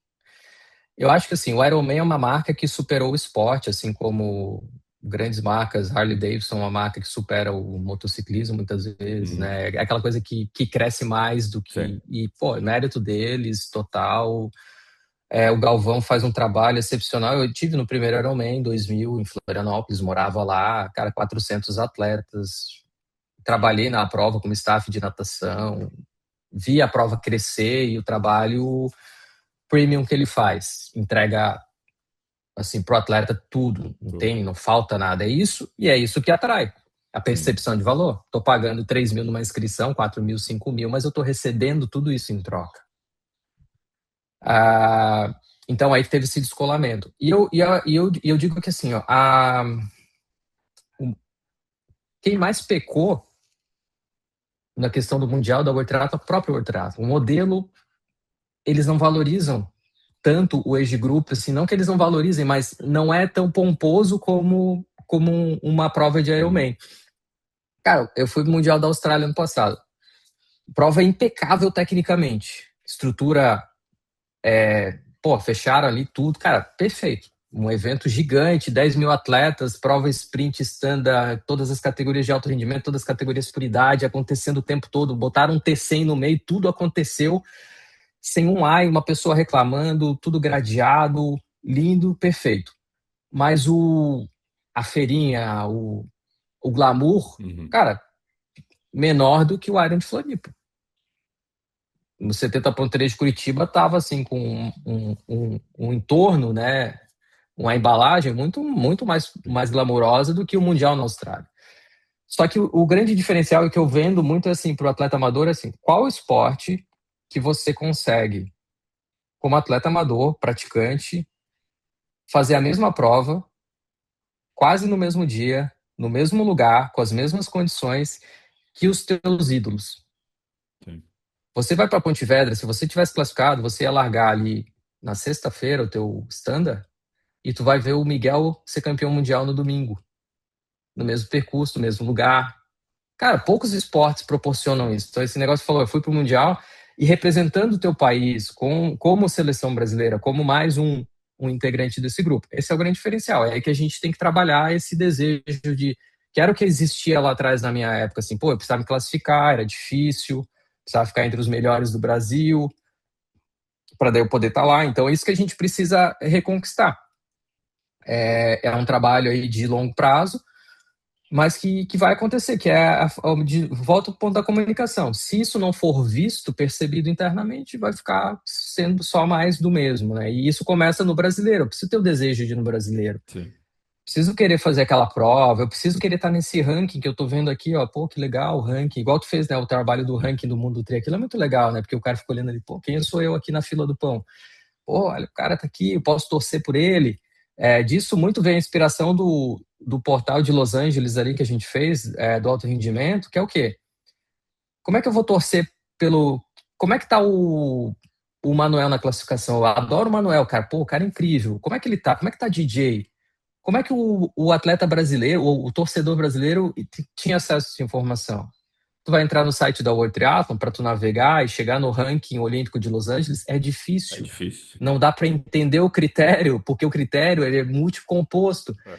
Eu acho que assim, o Ironman é uma marca que superou o esporte, assim como grandes marcas, Harley Davidson é uma marca que supera o motociclismo muitas vezes, Uhum. né? É aquela coisa que cresce mais do Sim. que... E, pô, é mérito deles, total. O Galvão faz um trabalho excepcional. Eu tive no primeiro Ironman em 2000, em Florianópolis, morava lá, cara, 400 atletas. Trabalhei na prova como staff de natação, vi a prova crescer e o trabalho premium que ele faz. Entrega assim pro atleta tudo, não Tudo. tem, não falta nada. É isso e é isso que atrai. A Sim. percepção de valor. Estou pagando 3 mil numa inscrição, 4 mil, 5 mil, mas eu estou recebendo tudo isso em troca. Ah, então aí teve esse descolamento. E eu digo que assim, ó, quem mais pecou na questão do Mundial da World Triathlon é o próprio World Triathlon. O modelo, eles não valorizam tanto o age group, assim, não que eles não valorizem, mas não é tão pomposo como uma prova de Uhum. Ironman. Cara, eu fui pro Mundial da Austrália ano passado. Prova impecável tecnicamente. Estrutura, pô, fecharam ali tudo. Cara, perfeito. Um evento gigante, 10 mil atletas, prova sprint, standard, todas as categorias de alto rendimento, todas as categorias por idade, acontecendo o tempo todo. Botaram um T100 no meio, tudo aconteceu sem um ai, uma pessoa reclamando, tudo gradeado, lindo, perfeito. Mas a feirinha, o glamour, Uhum. cara, menor do que o Iron de Floripa. No 70.3 de Curitiba estava assim com um entorno, né, uma embalagem muito mais glamourosa do que o Mundial na Austrália. Só que o grande diferencial que eu vendo muito assim para o atleta amador é assim, qual esporte que você consegue, como atleta amador, praticante, fazer a mesma prova, quase no mesmo dia, no mesmo lugar, com as mesmas condições que os teus ídolos. Sim. Você vai para Pontevedra, se você tivesse classificado, você ia largar ali na sexta-feira o teu standard e tu vai ver o Miguel ser campeão mundial no domingo, no mesmo percurso, no mesmo lugar. Cara, poucos esportes proporcionam Sim. isso. Então esse negócio falou, eu fui para o mundial e representando o teu país como seleção brasileira, como mais um integrante desse grupo. Esse é o grande diferencial. É aí que a gente tem que trabalhar esse desejo de que era o que existia lá atrás na minha época, assim, pô, eu precisava me classificar, era difícil, precisava ficar entre os melhores do Brasil, para daí eu poder estar lá. Então, é isso que a gente precisa reconquistar. É um trabalho aí de longo prazo, mas que vai acontecer, que é volta ao ponto da comunicação. Se isso não for visto, percebido internamente, vai ficar sendo só mais do mesmo, né? E isso começa no brasileiro. Eu preciso ter o desejo de ir no brasileiro. Sim. Preciso querer fazer aquela prova, eu preciso querer estar nesse ranking que eu tô vendo aqui, ó, pô, que legal o ranking, igual tu fez, né, o trabalho do ranking do Mundo Tri, aquilo é muito legal, né, porque o cara fica olhando ali, pô, quem sou eu aqui na fila do pão? Pô, olha, o cara tá aqui, eu posso torcer por ele. Disso muito vem a inspiração do portal de Los Angeles ali que a gente fez, do alto rendimento, que é o quê? Como é que eu vou torcer pelo... Como é que tá o Manuel na classificação? Eu adoro o Manuel, cara. Pô, o cara é incrível. Como é que ele tá? Como é que tá DJ? Como é que o atleta brasileiro, ou o torcedor brasileiro, tinha acesso a essa informação? Tu vai entrar no site da World Triathlon para tu navegar e chegar no ranking olímpico de Los Angeles, é É difícil. difícil. Não dá para entender o critério, porque o critério ele é multicomposto. É. Aí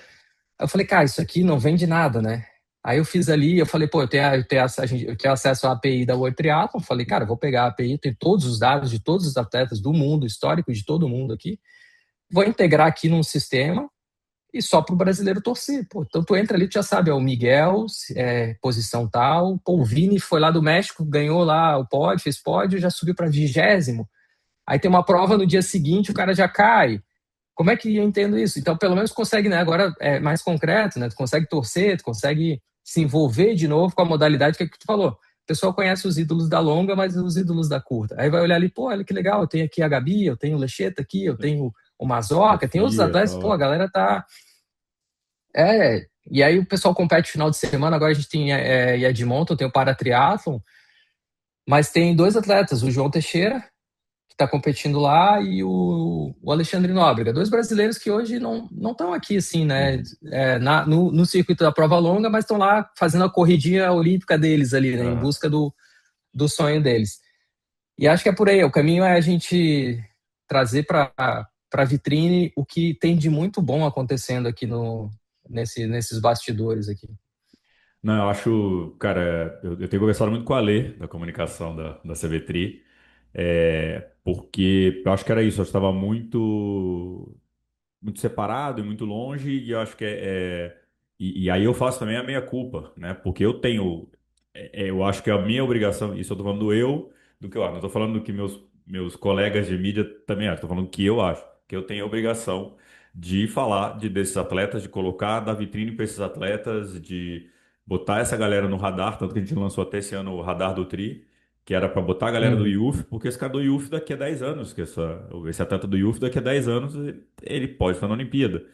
eu falei, cara, isso aqui não vem de nada, né? Aí eu fiz ali, eu falei, pô, eu tenho acesso à API da World Triathlon. Falei, cara, vou pegar a API, tem todos os dados de todos os atletas do mundo, histórico de todo mundo aqui. Vou integrar aqui num sistema e só para o brasileiro torcer. Pô, então tu entra ali, tu já sabe, é o Miguel, posição tal. Pô, o Vini foi lá do México, ganhou lá o pódio, fez pódio, já subiu para 20º. Aí tem uma prova no dia seguinte, o cara já cai. Como é que eu entendo isso? Então, pelo menos consegue, né? Agora é mais concreto, né? Tu consegue torcer, tu consegue se envolver de novo com a modalidade que tu falou. O pessoal conhece os ídolos da longa, mas os ídolos da curta. Aí vai olhar ali, pô, olha que legal, eu tenho aqui a Gabi, eu tenho o Lecheta aqui, eu tenho o Mazoca, tem outros Sofia, atletas, pô, a tal. galera tá. E aí o pessoal compete final de semana, agora a gente tem Edmonton, tem o paratriatlon, mas tem dois atletas, o João Teixeira, que está competindo lá, e o Alexandre Nóbrega, dois brasileiros que hoje não estão aqui, assim, né, Uhum. no circuito da prova longa, mas estão lá fazendo a corridinha olímpica deles ali, né, em Aham. busca do sonho deles. E acho que é por aí, o caminho é a gente trazer para a vitrine o que tem de muito bom acontecendo aqui nesses bastidores aqui. Não, eu acho, cara, eu tenho conversado muito com a Lê, da comunicação da CBTRI, porque eu acho que era isso, eu estava muito separado e muito longe, e eu acho que e aí eu faço também a minha culpa, né? Porque eu tenho, eu acho que é a minha obrigação, isso eu tô falando do eu, do que eu acho, não tô falando do que meus colegas de mídia também acham, tô falando do que eu acho, que eu tenho a obrigação de falar desses atletas, de colocar, dar vitrine para esses atletas, de botar essa galera no radar, tanto que a gente lançou até esse ano o Radar do Tri, que era para botar a galera do Uhum. IUF, porque esse cara do IUF daqui a 10 anos, esse atleta do IUF daqui a 10 anos, ele pode estar na Olimpíada,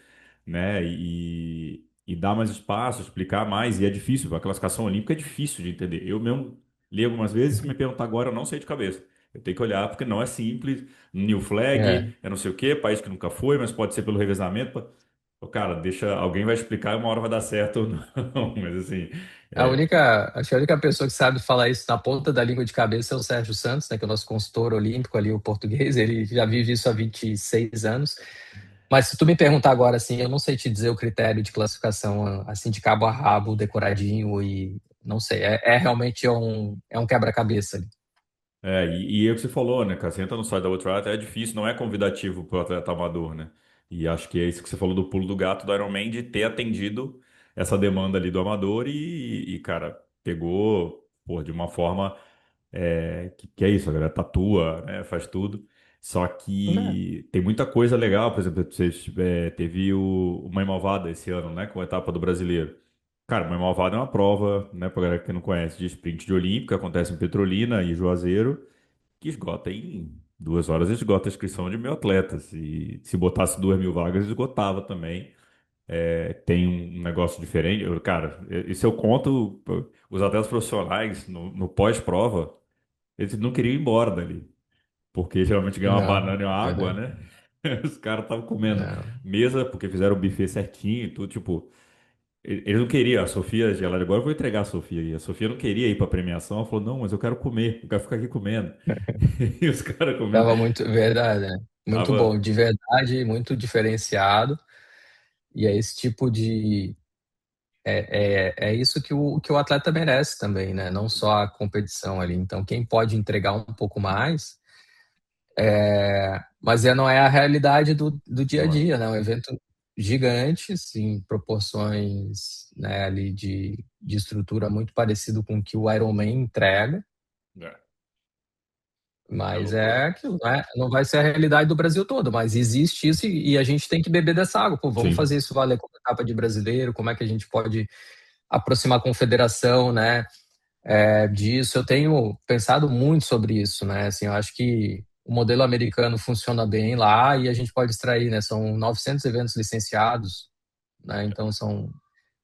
né? E dar mais espaço, explicar mais, e é difícil, a classificação olímpica é difícil de entender. Eu mesmo li algumas vezes, se me perguntar agora, eu não sei de cabeça. Eu tenho que olhar porque não é simples. New É. flag, é não sei o quê, país que nunca foi, mas pode ser pelo revezamento. Ô, cara, deixa, alguém vai explicar e uma hora vai dar certo ou não. Mas assim, Acho que a única pessoa que sabe falar isso na ponta da língua de cabeça é o Sérgio Santos, né, que é o nosso consultor olímpico ali, o português, ele já vive isso há 26 anos. Mas se tu me perguntar agora, assim, eu não sei te dizer o critério de classificação, assim, de cabo a rabo, decoradinho e não sei, realmente é um quebra-cabeça ali. e é o que você falou, né, cara? Você entra no site da Ultra, é difícil, não é convidativo para o atleta amador, né? E acho que é isso que você falou do pulo do gato do Ironman, de ter atendido essa demanda ali do amador cara, pegou, pô, de uma forma que é isso, a galera tatua, né, faz tudo. Só Né? que tem muita coisa legal, por exemplo, teve o Mãe Malvada esse ano, né, com a etapa do Brasileiro. Cara, Mãe Malvada é uma prova, né, pra galera que não conhece, de sprint de Olímpica, acontece em Petrolina e Juazeiro, que esgota em 2 horas, esgota a inscrição de 1.000 atletas. E se botasse 2.000 vagas, esgotava também. Tem um negócio diferente. Cara, isso eu conto, os atletas profissionais, no pós-prova, eles não queriam ir embora dali, porque geralmente ganham uma Não, banana e uma água, verdade. né? Os caras estavam comendo Não. mesa, porque fizeram o buffet certinho e tudo, tipo. Eles não queriam, a Sofia, ela agora eu vou entregar a Sofia. E a Sofia não queria ir para premiação. Ela falou: Não, mas eu quero comer, eu quero ficar aqui comendo. E os caras comendo. Tava muito, verdade, né? Muito bom, Tava. de verdade, muito diferenciado. E é esse tipo de. É isso que o atleta merece também, né? Não só a competição ali. Então, quem pode entregar um pouco mais, mas não é a realidade do dia a Não é. dia, né? Um evento gigante, em proporções, né, ali de estrutura muito parecido com o que o Ironman entrega, É, é mas loucura. é aquilo, né? Não vai ser a realidade do Brasil todo, mas existe isso e a gente tem que beber dessa água. Pô, vamos fazer Sim. isso valer como etapa de brasileiro, como é que a gente pode aproximar a confederação, né? Disso. Eu tenho pensado muito sobre isso, né? Assim, eu acho que o modelo americano funciona bem lá e a gente pode extrair, né? São 900 eventos licenciados, né? Então,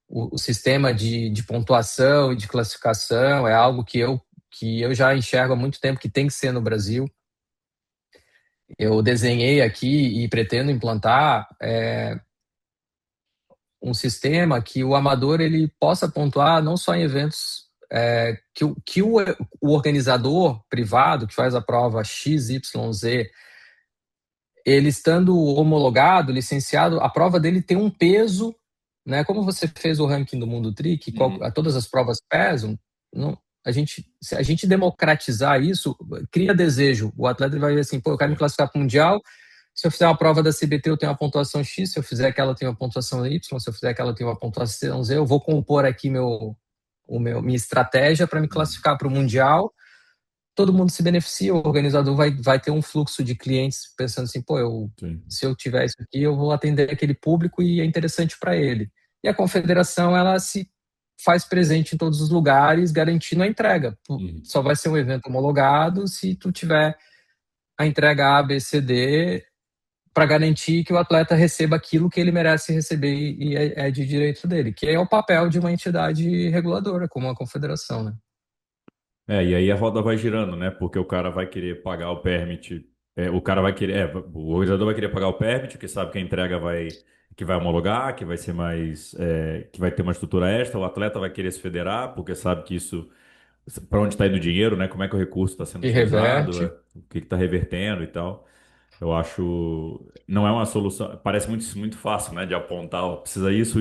o sistema de pontuação e de classificação é algo que eu já enxergo há muito tempo que tem que ser no Brasil. Eu desenhei aqui e pretendo implantar um sistema que o amador ele possa pontuar não só em eventos que o organizador privado que faz a prova X, Y, Z, ele estando homologado, licenciado, a prova dele tem um peso, né? Como você fez o ranking do Mundo Tri, que Uhum. todas as provas pesam, não, se a gente democratizar isso, cria desejo. O atleta vai ver assim, pô, eu quero me Sim. classificar para o Mundial, se eu fizer uma prova da CBT, eu tenho uma pontuação X, se eu fizer aquela, eu tenho uma pontuação Y, se eu fizer aquela, eu tenho uma pontuação Z, eu vou compor aqui minha estratégia para me Uhum. classificar para o Mundial. Todo mundo se beneficia, o organizador vai ter um fluxo de clientes pensando assim, pô, Sim. se eu tiver isso aqui, eu vou atender aquele público e é interessante para ele. E a confederação, ela se faz presente em todos os lugares, garantindo a entrega. Uhum. Só vai ser um evento homologado se tu tiver a entrega A, B, C, D para garantir que o atleta receba aquilo que ele merece receber e é de direito dele, que é o papel de uma entidade reguladora, como a confederação, né? E aí a roda vai girando, né? Porque o cara vai querer pagar o permit, o cara vai querer, o organizador vai querer pagar o permit, porque sabe que a entrega que vai homologar, que vai ser mais, que vai ter uma estrutura extra, o atleta vai querer se federar, porque sabe que isso, para onde está indo o dinheiro, né? Como é que o recurso está sendo E utilizado, reverte. o que está revertendo e tal. Eu acho, não é uma solução, parece muito fácil, né? De apontar, ó, precisa isso,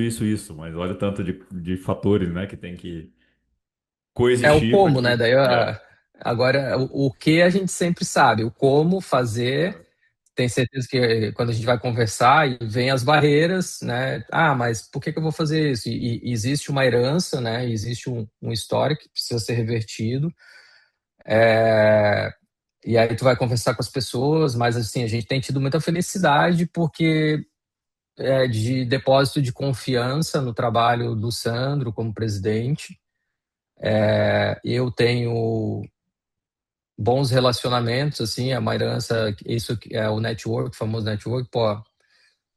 mas olha o tanto de fatores, né? Que tem que É o coexistir para como, né? que. Daí, agora, o que a gente sempre sabe, o como fazer. É. Tem certeza que quando a gente vai conversar e vem as barreiras, né? Ah, mas por que que eu vou fazer isso? E existe uma herança, né? Existe um histórico que precisa ser revertido. É, e aí tu vai conversar com as pessoas, mas assim, a gente tem tido muita felicidade porque é de depósito de confiança no trabalho do Sandro como presidente. Eu tenho bons relacionamentos, assim, é uma herança, isso é o network, o famoso network, pô,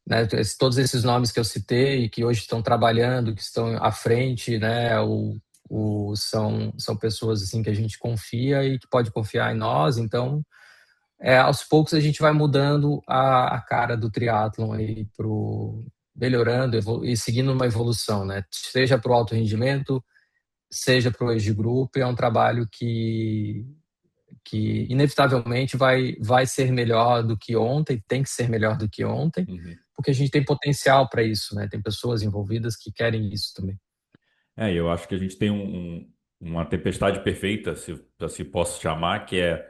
né, todos esses nomes que eu citei, que hoje estão trabalhando, que estão à frente, né, são pessoas assim que a gente confia e que pode confiar em nós. Então, aos poucos a gente vai mudando a cara do triatlon aí melhorando e seguindo uma evolução, né? Seja para o alto rendimento, seja para o age group, é um trabalho que inevitavelmente vai ser melhor do que ontem, tem que ser melhor do que ontem, Uhum. porque a gente tem potencial para isso, né? Tem pessoas envolvidas que querem isso também. Eu acho que a gente tem uma tempestade perfeita, se assim posso chamar, que é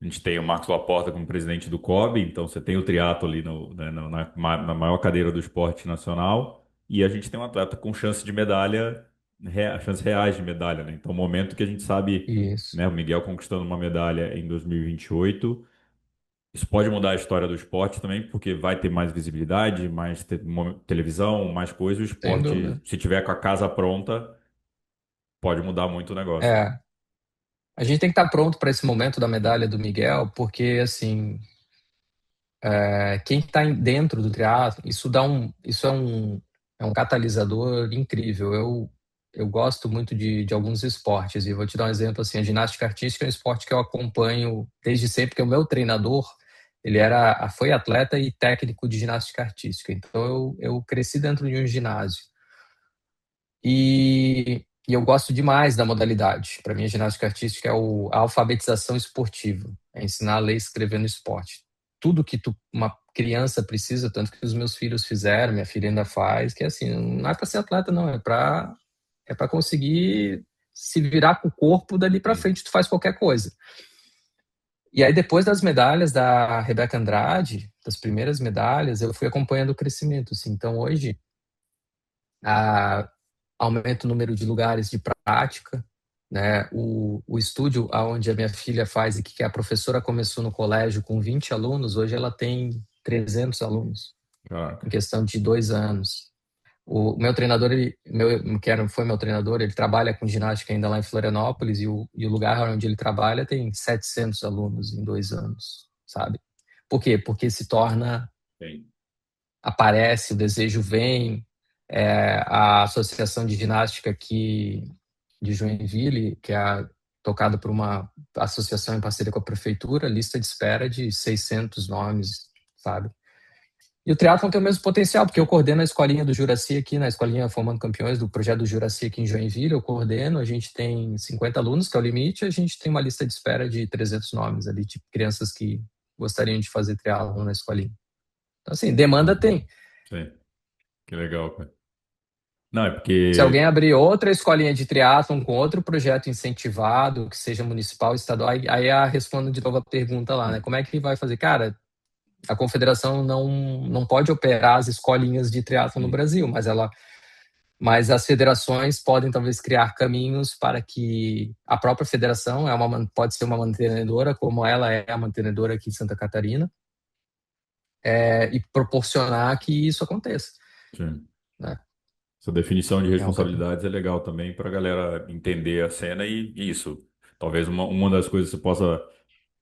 a gente tem o Marcos Laporta como presidente do COB, então você tem o triatlo ali né, na maior cadeira do esporte nacional, e a gente tem um atleta com chance de medalha, chances reais de medalha, né? Então, o momento que a gente sabe, Isso. né, o Miguel conquistando uma medalha em 2028. Isso pode mudar a história do esporte também, porque vai ter mais visibilidade, mais televisão, mais coisas. O Sem esporte, dúvida. se tiver com a casa pronta, pode mudar muito o negócio, né? É, a gente tem que estar pronto para esse momento da medalha do Miguel, porque assim, quem está dentro do triatlo, isso é um catalisador incrível. Eu gosto muito de alguns esportes e vou te dar um exemplo assim, a ginástica artística é um esporte que eu acompanho desde sempre, porque o meu treinador, foi atleta e técnico de ginástica artística. Então eu cresci dentro de um ginásio. E eu gosto demais da modalidade. Para mim, a ginástica artística é a alfabetização esportiva, é ensinar a ler e escrever no esporte. Tudo que uma criança precisa, tanto que os meus filhos fizeram, minha filha ainda faz, que é assim, não é para ser atleta, não, é para conseguir se virar com o corpo dali para Sim. frente, tu faz qualquer coisa. E aí, depois das medalhas da Rebeca Andrade, das primeiras medalhas, eu fui acompanhando o crescimento. Assim. Então, hoje, a, aumenta o número de lugares de prática, né? O estúdio onde a minha filha faz e que a professora começou no colégio com 20 alunos, hoje ela tem 300 alunos, em Caraca. questão de 2 anos. O meu treinador, foi meu treinador, ele trabalha com ginástica ainda lá em Florianópolis e o lugar onde ele trabalha tem 700 alunos em 2 anos, sabe? Por quê? Porque se torna Sim. aparece, o desejo vem. A Associação de Ginástica aqui de Joinville, que é tocada por uma associação em parceria com a prefeitura, lista de espera de 600 nomes, sabe? E o triatlon tem o mesmo potencial, porque eu Sim. coordeno a escolinha do Juraci aqui, na escolinha Formando Campeões, do projeto do Juraci aqui em Joinville, eu coordeno, a gente tem 50 alunos, que é o limite, a gente tem uma lista de espera de 300 nomes ali, de crianças que gostariam de fazer triatlon na escolinha. Então, assim, demanda Uhum. tem. Sim. Que legal, cara. Não, é Se alguém porque. abrir outra escolinha de triatlon com outro projeto incentivado, que seja municipal, estadual, aí respondo de novo a pergunta lá, né? Como é que vai fazer? Cara, a confederação não pode operar as escolinhas de triatlon no Uhum. Brasil, mas as federações podem talvez criar caminhos para que a própria federação pode ser uma mantenedora, como ela é a mantenedora aqui em Santa Catarina, e proporcionar que isso aconteça, Sim. né? Essa definição de É um, ca- responsabilidades é legal também para a galera entender a cena e isso. Talvez uma das coisas que você possa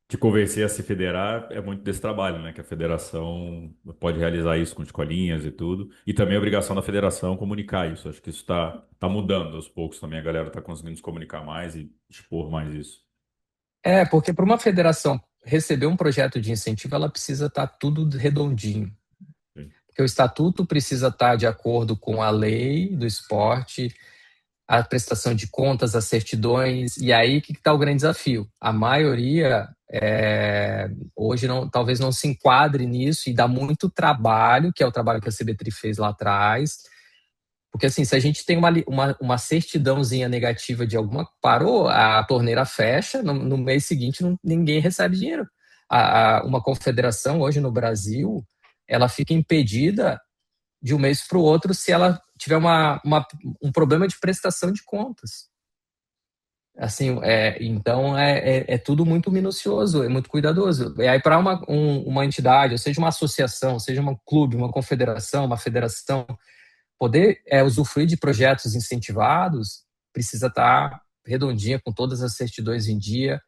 te convencer a se federar é muito desse trabalho, né? Que a federação pode realizar isso com escolinhas e tudo. E também a obrigação da federação comunicar isso. Acho que isso está mudando aos poucos também. A galera está conseguindo se comunicar mais e expor mais isso. porque para uma federação receber um projeto de incentivo, ela precisa estar tudo redondinho. Sim. Porque o estatuto precisa estar de acordo com a lei do esporte, a prestação de contas, as certidões, e aí que está o grande desafio. A maioria hoje não, talvez não se enquadre nisso e dá muito trabalho, que é o trabalho que a CBTRI fez lá atrás, porque assim, se a gente tem uma certidãozinha negativa de alguma, parou, a torneira fecha, no mês seguinte ninguém recebe dinheiro. Uma confederação hoje no Brasil, ela fica impedida de um mês para o outro se ela tiver um problema de prestação de contas. Assim, então é tudo muito minucioso, é muito cuidadoso. E aí, para uma entidade, ou seja, uma associação, seja um clube, uma confederação, uma federação, poder usufruir de projetos incentivados, precisa estar redondinha, com todas as certidões em dia,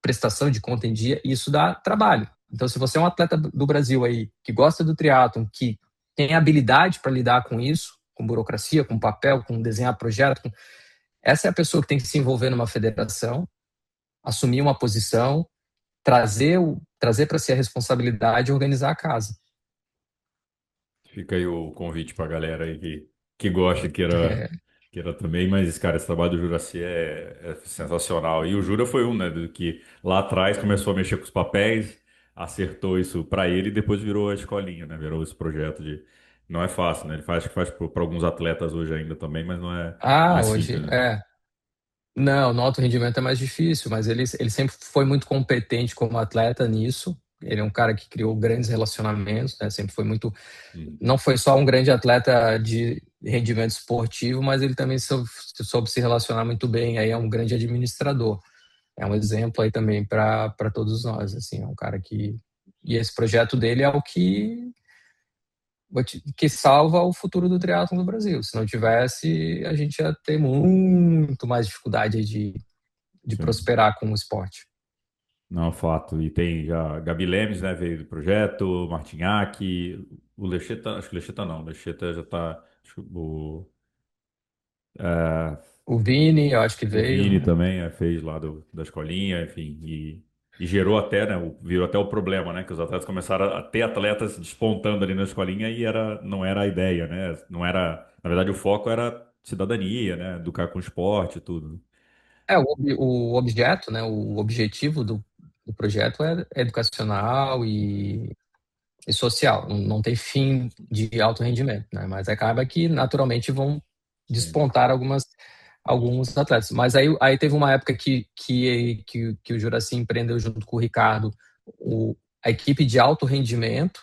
prestação de conta em dia, e isso dá trabalho. Então, se você é um atleta do Brasil aí, que gosta do triatlon, que tem habilidade para lidar com isso, com burocracia, com papel, com desenhar projeto, essa é a pessoa que tem que se envolver numa federação, assumir uma posição, trazer para si a responsabilidade e organizar a casa. Fica aí o convite para a galera aí que gosta, e É, queira também, mas, cara, esse trabalho do Juraci é sensacional. E o Jura foi um, né, do que lá atrás começou a mexer com os papéis, acertou isso para ele e depois virou a escolinha, né? Virou esse projeto de. Não é fácil, né? Ele faz, acho que faz para alguns atletas hoje ainda também, mas não é hoje, simples, né? não, no alto rendimento é mais difícil, mas ele sempre foi muito competente como atleta nisso. Ele é um cara que criou grandes relacionamentos, né? Sempre foi muito. Uhum. Não foi só um grande atleta de rendimento esportivo, mas ele também soube se relacionar muito bem. Aí é um grande administrador. É um exemplo aí também para todos nós. Assim, é um cara que. E esse projeto dele é o que salva o futuro do triatlo no Brasil. Se não tivesse, a gente ia ter muito mais dificuldade de Sim. prosperar com o esporte. Não, fato. E tem já Gabi Lemes, né? Veio do projeto, Martinhaque, o Lecheta, acho que Lecheta não, Lecheta já tá. Acho que é, O Vini, eu acho que o veio, Vini né? também fez lá da escolinha, enfim, e gerou até, né? Virou até o problema, né? Que os atletas começaram a ter atletas despontando ali na escolinha e não era a ideia, né? Não era, na verdade, o foco era cidadania, né? Educar com esporte e tudo. O objeto, né? O objetivo do projeto é educacional e social. Não tem fim de alto rendimento, né? Mas acaba que naturalmente vão Sim, despontar alguns atletas. Mas aí teve uma época que o Juraci empreendeu junto com o Ricardo a equipe de alto rendimento.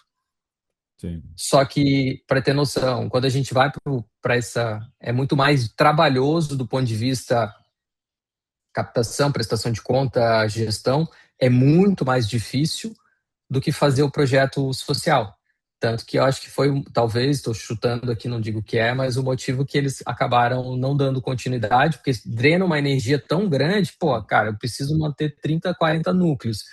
sim, Só que, para ter noção, quando a gente vai para essa. É muito mais trabalhoso do ponto de vista captação, prestação de conta, gestão, é muito mais difícil do que fazer o projeto social. Tanto que eu acho que foi, talvez, estou chutando aqui, não digo que é, mas o motivo que eles acabaram não dando continuidade, porque drena uma energia tão grande, pô, cara, eu preciso manter 30, 40 núcleos.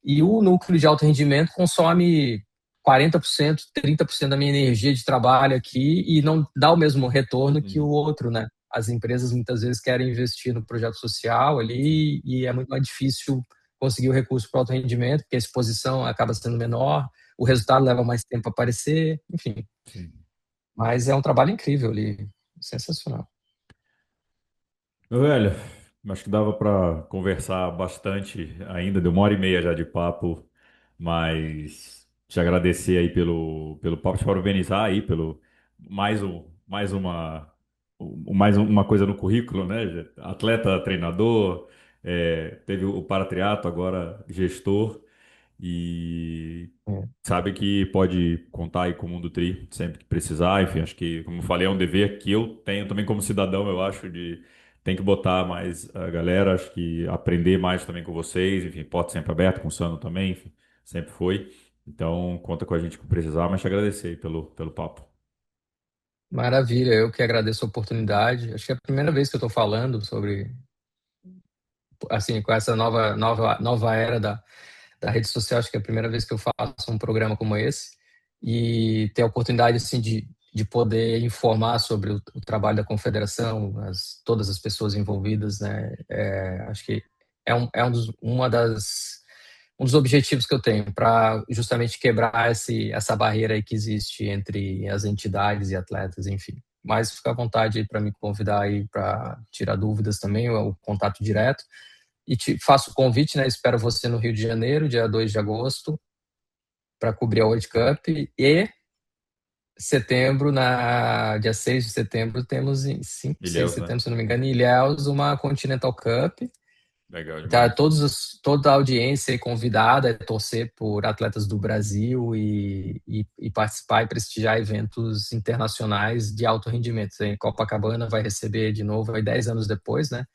E o núcleo de alto rendimento consome 40%, 30% da minha energia de trabalho aqui e não dá o mesmo retorno que o uhum, outro, né? As empresas muitas vezes querem investir no projeto social sim, ali e é muito mais difícil conseguir o recurso para alto rendimento, porque a exposição acaba sendo menor, o resultado leva mais tempo a aparecer, enfim. sim. Mas é um trabalho incrível ali, sensacional. Meu velho, acho que dava para conversar bastante ainda, deu 1 hora e meia já de papo, mas te agradecer aí pelo papo, te parabenizar aí pelo mais uma coisa no currículo, né? Atleta, treinador, teve o paratriato, agora gestor. E É. sabe que pode contar aí com o Mundo Tri sempre que precisar. Enfim, acho que, como eu falei, é um dever que eu tenho também como cidadão, eu acho, de tem que botar mais a galera, acho que aprender mais também com vocês. Enfim, porta sempre aberta, com o Sano também, enfim, sempre foi. Então, conta com a gente que precisar, mas te agradecer aí pelo papo. Maravilha, eu que agradeço a oportunidade. Acho que é a primeira vez que eu estou falando sobre, assim, com essa nova era da rede social, acho que é a primeira vez que eu faço um programa como esse e ter a oportunidade, assim, de poder informar sobre o trabalho da confederação, todas as pessoas envolvidas, né? Acho que um dos objetivos que eu tenho para justamente quebrar essa barreira aí que existe entre as entidades e atletas, enfim. Mas fica à vontade para me convidar aí para tirar dúvidas também, o contato direto. E te faço o convite, né? Espero você no Rio de Janeiro, dia 2 de agosto, para cobrir a World Cup. E setembro, dia 6 de setembro, temos em 5, 6 de Ilhéus, né? setembro, se não me engano, em Ilhéus, uma Continental Cup. Legal Tá, demais. toda a audiência é convidada a torcer por atletas do Brasil e participar e prestigiar eventos internacionais de alto rendimento. Em Copacabana vai receber de novo, aí 10 anos depois, né?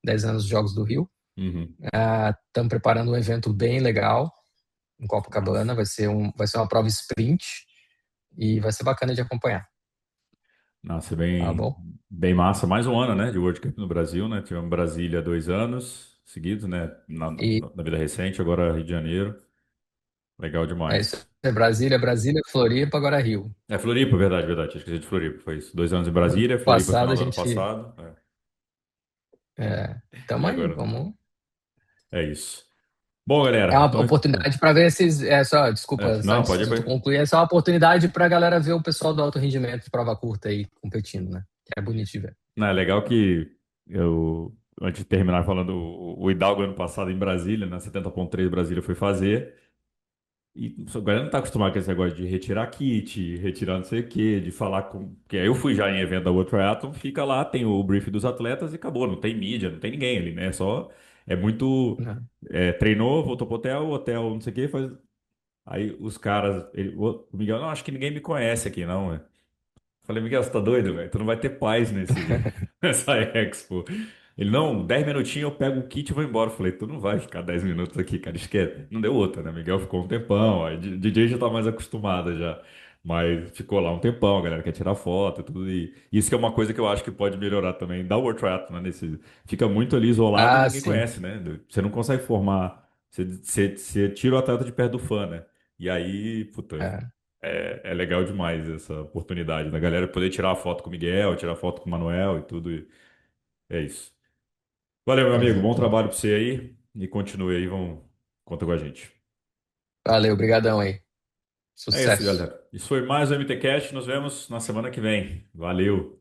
10 anos dos Jogos do Rio. Uhum. Estamos preparando um evento bem legal em Massa. Copacabana. Vai ser uma prova sprint e vai ser bacana de acompanhar. Nossa, Tá bem, bom? bem massa. Mais um ano, né, de World Cup no Brasil, né? Tivemos Brasília 2 anos seguidos, né? E Na vida recente, agora Rio de Janeiro. Legal é isso. demais. É Brasília, Floripa, agora Rio. É Floripa, verdade, verdade. Esqueci de Floripa. Foi isso. 2 anos em Brasília, Floripa Passada final a do ano gente. passado. Tamo E aí, agora vamos. é isso. Bom, É galera. uma oportunidade para ver esses. Desculpa, Não, antes pode ir, de tu pode ir. concluir, é só uma oportunidade para a galera ver o pessoal do alto rendimento de prova curta aí competindo, né? Que é bonito de ver. Não, é legal que eu, antes de terminar falando, o Hidalgo ano passado em Brasília, na 70.3 Brasília foi fazer. E a galera não tá acostumado com esse negócio de retirar kit, retirar não sei o quê, de falar com. Porque aí eu fui já em evento da World Triathlon, fica lá, tem o briefing dos atletas e acabou, não tem mídia, não tem ninguém ali, né? Só é muito. Né? Treinou, voltou pro hotel, hotel não sei o quê, faz. Aí os caras. O Miguel, não, acho que ninguém me conhece aqui, não. Falei, Miguel, você tá doido, velho? Tu não vai ter paz nessa Expo. Ele, não, 10 minutinhos eu pego o kit e vou embora. Falei, tu não vai ficar 10 minutos aqui, cara, esquece. Não deu outra, né? Miguel ficou um tempão, aí DJ já tá mais acostumada já. Mas ficou lá um tempão, a galera quer tirar foto e tudo. E isso que é uma coisa que eu acho que pode melhorar também da World Triathlon, né? Fica muito ali isolado e Ah, ninguém sim. conhece, né? Você não consegue formar. Você tira o atleta de perto do fã, né? E aí, puta. É, É legal demais essa oportunidade da galera poder tirar a foto com o Miguel, tirar foto com o Manuel e tudo. E é isso. Valeu, meu amigo. Bom exato. trabalho pra você aí. E continue aí, conta com a gente. Valeu, brigadão aí. É isso, Sucesso. galera. Isso foi mais o MT Cast. Nos vemos na semana que vem. Valeu.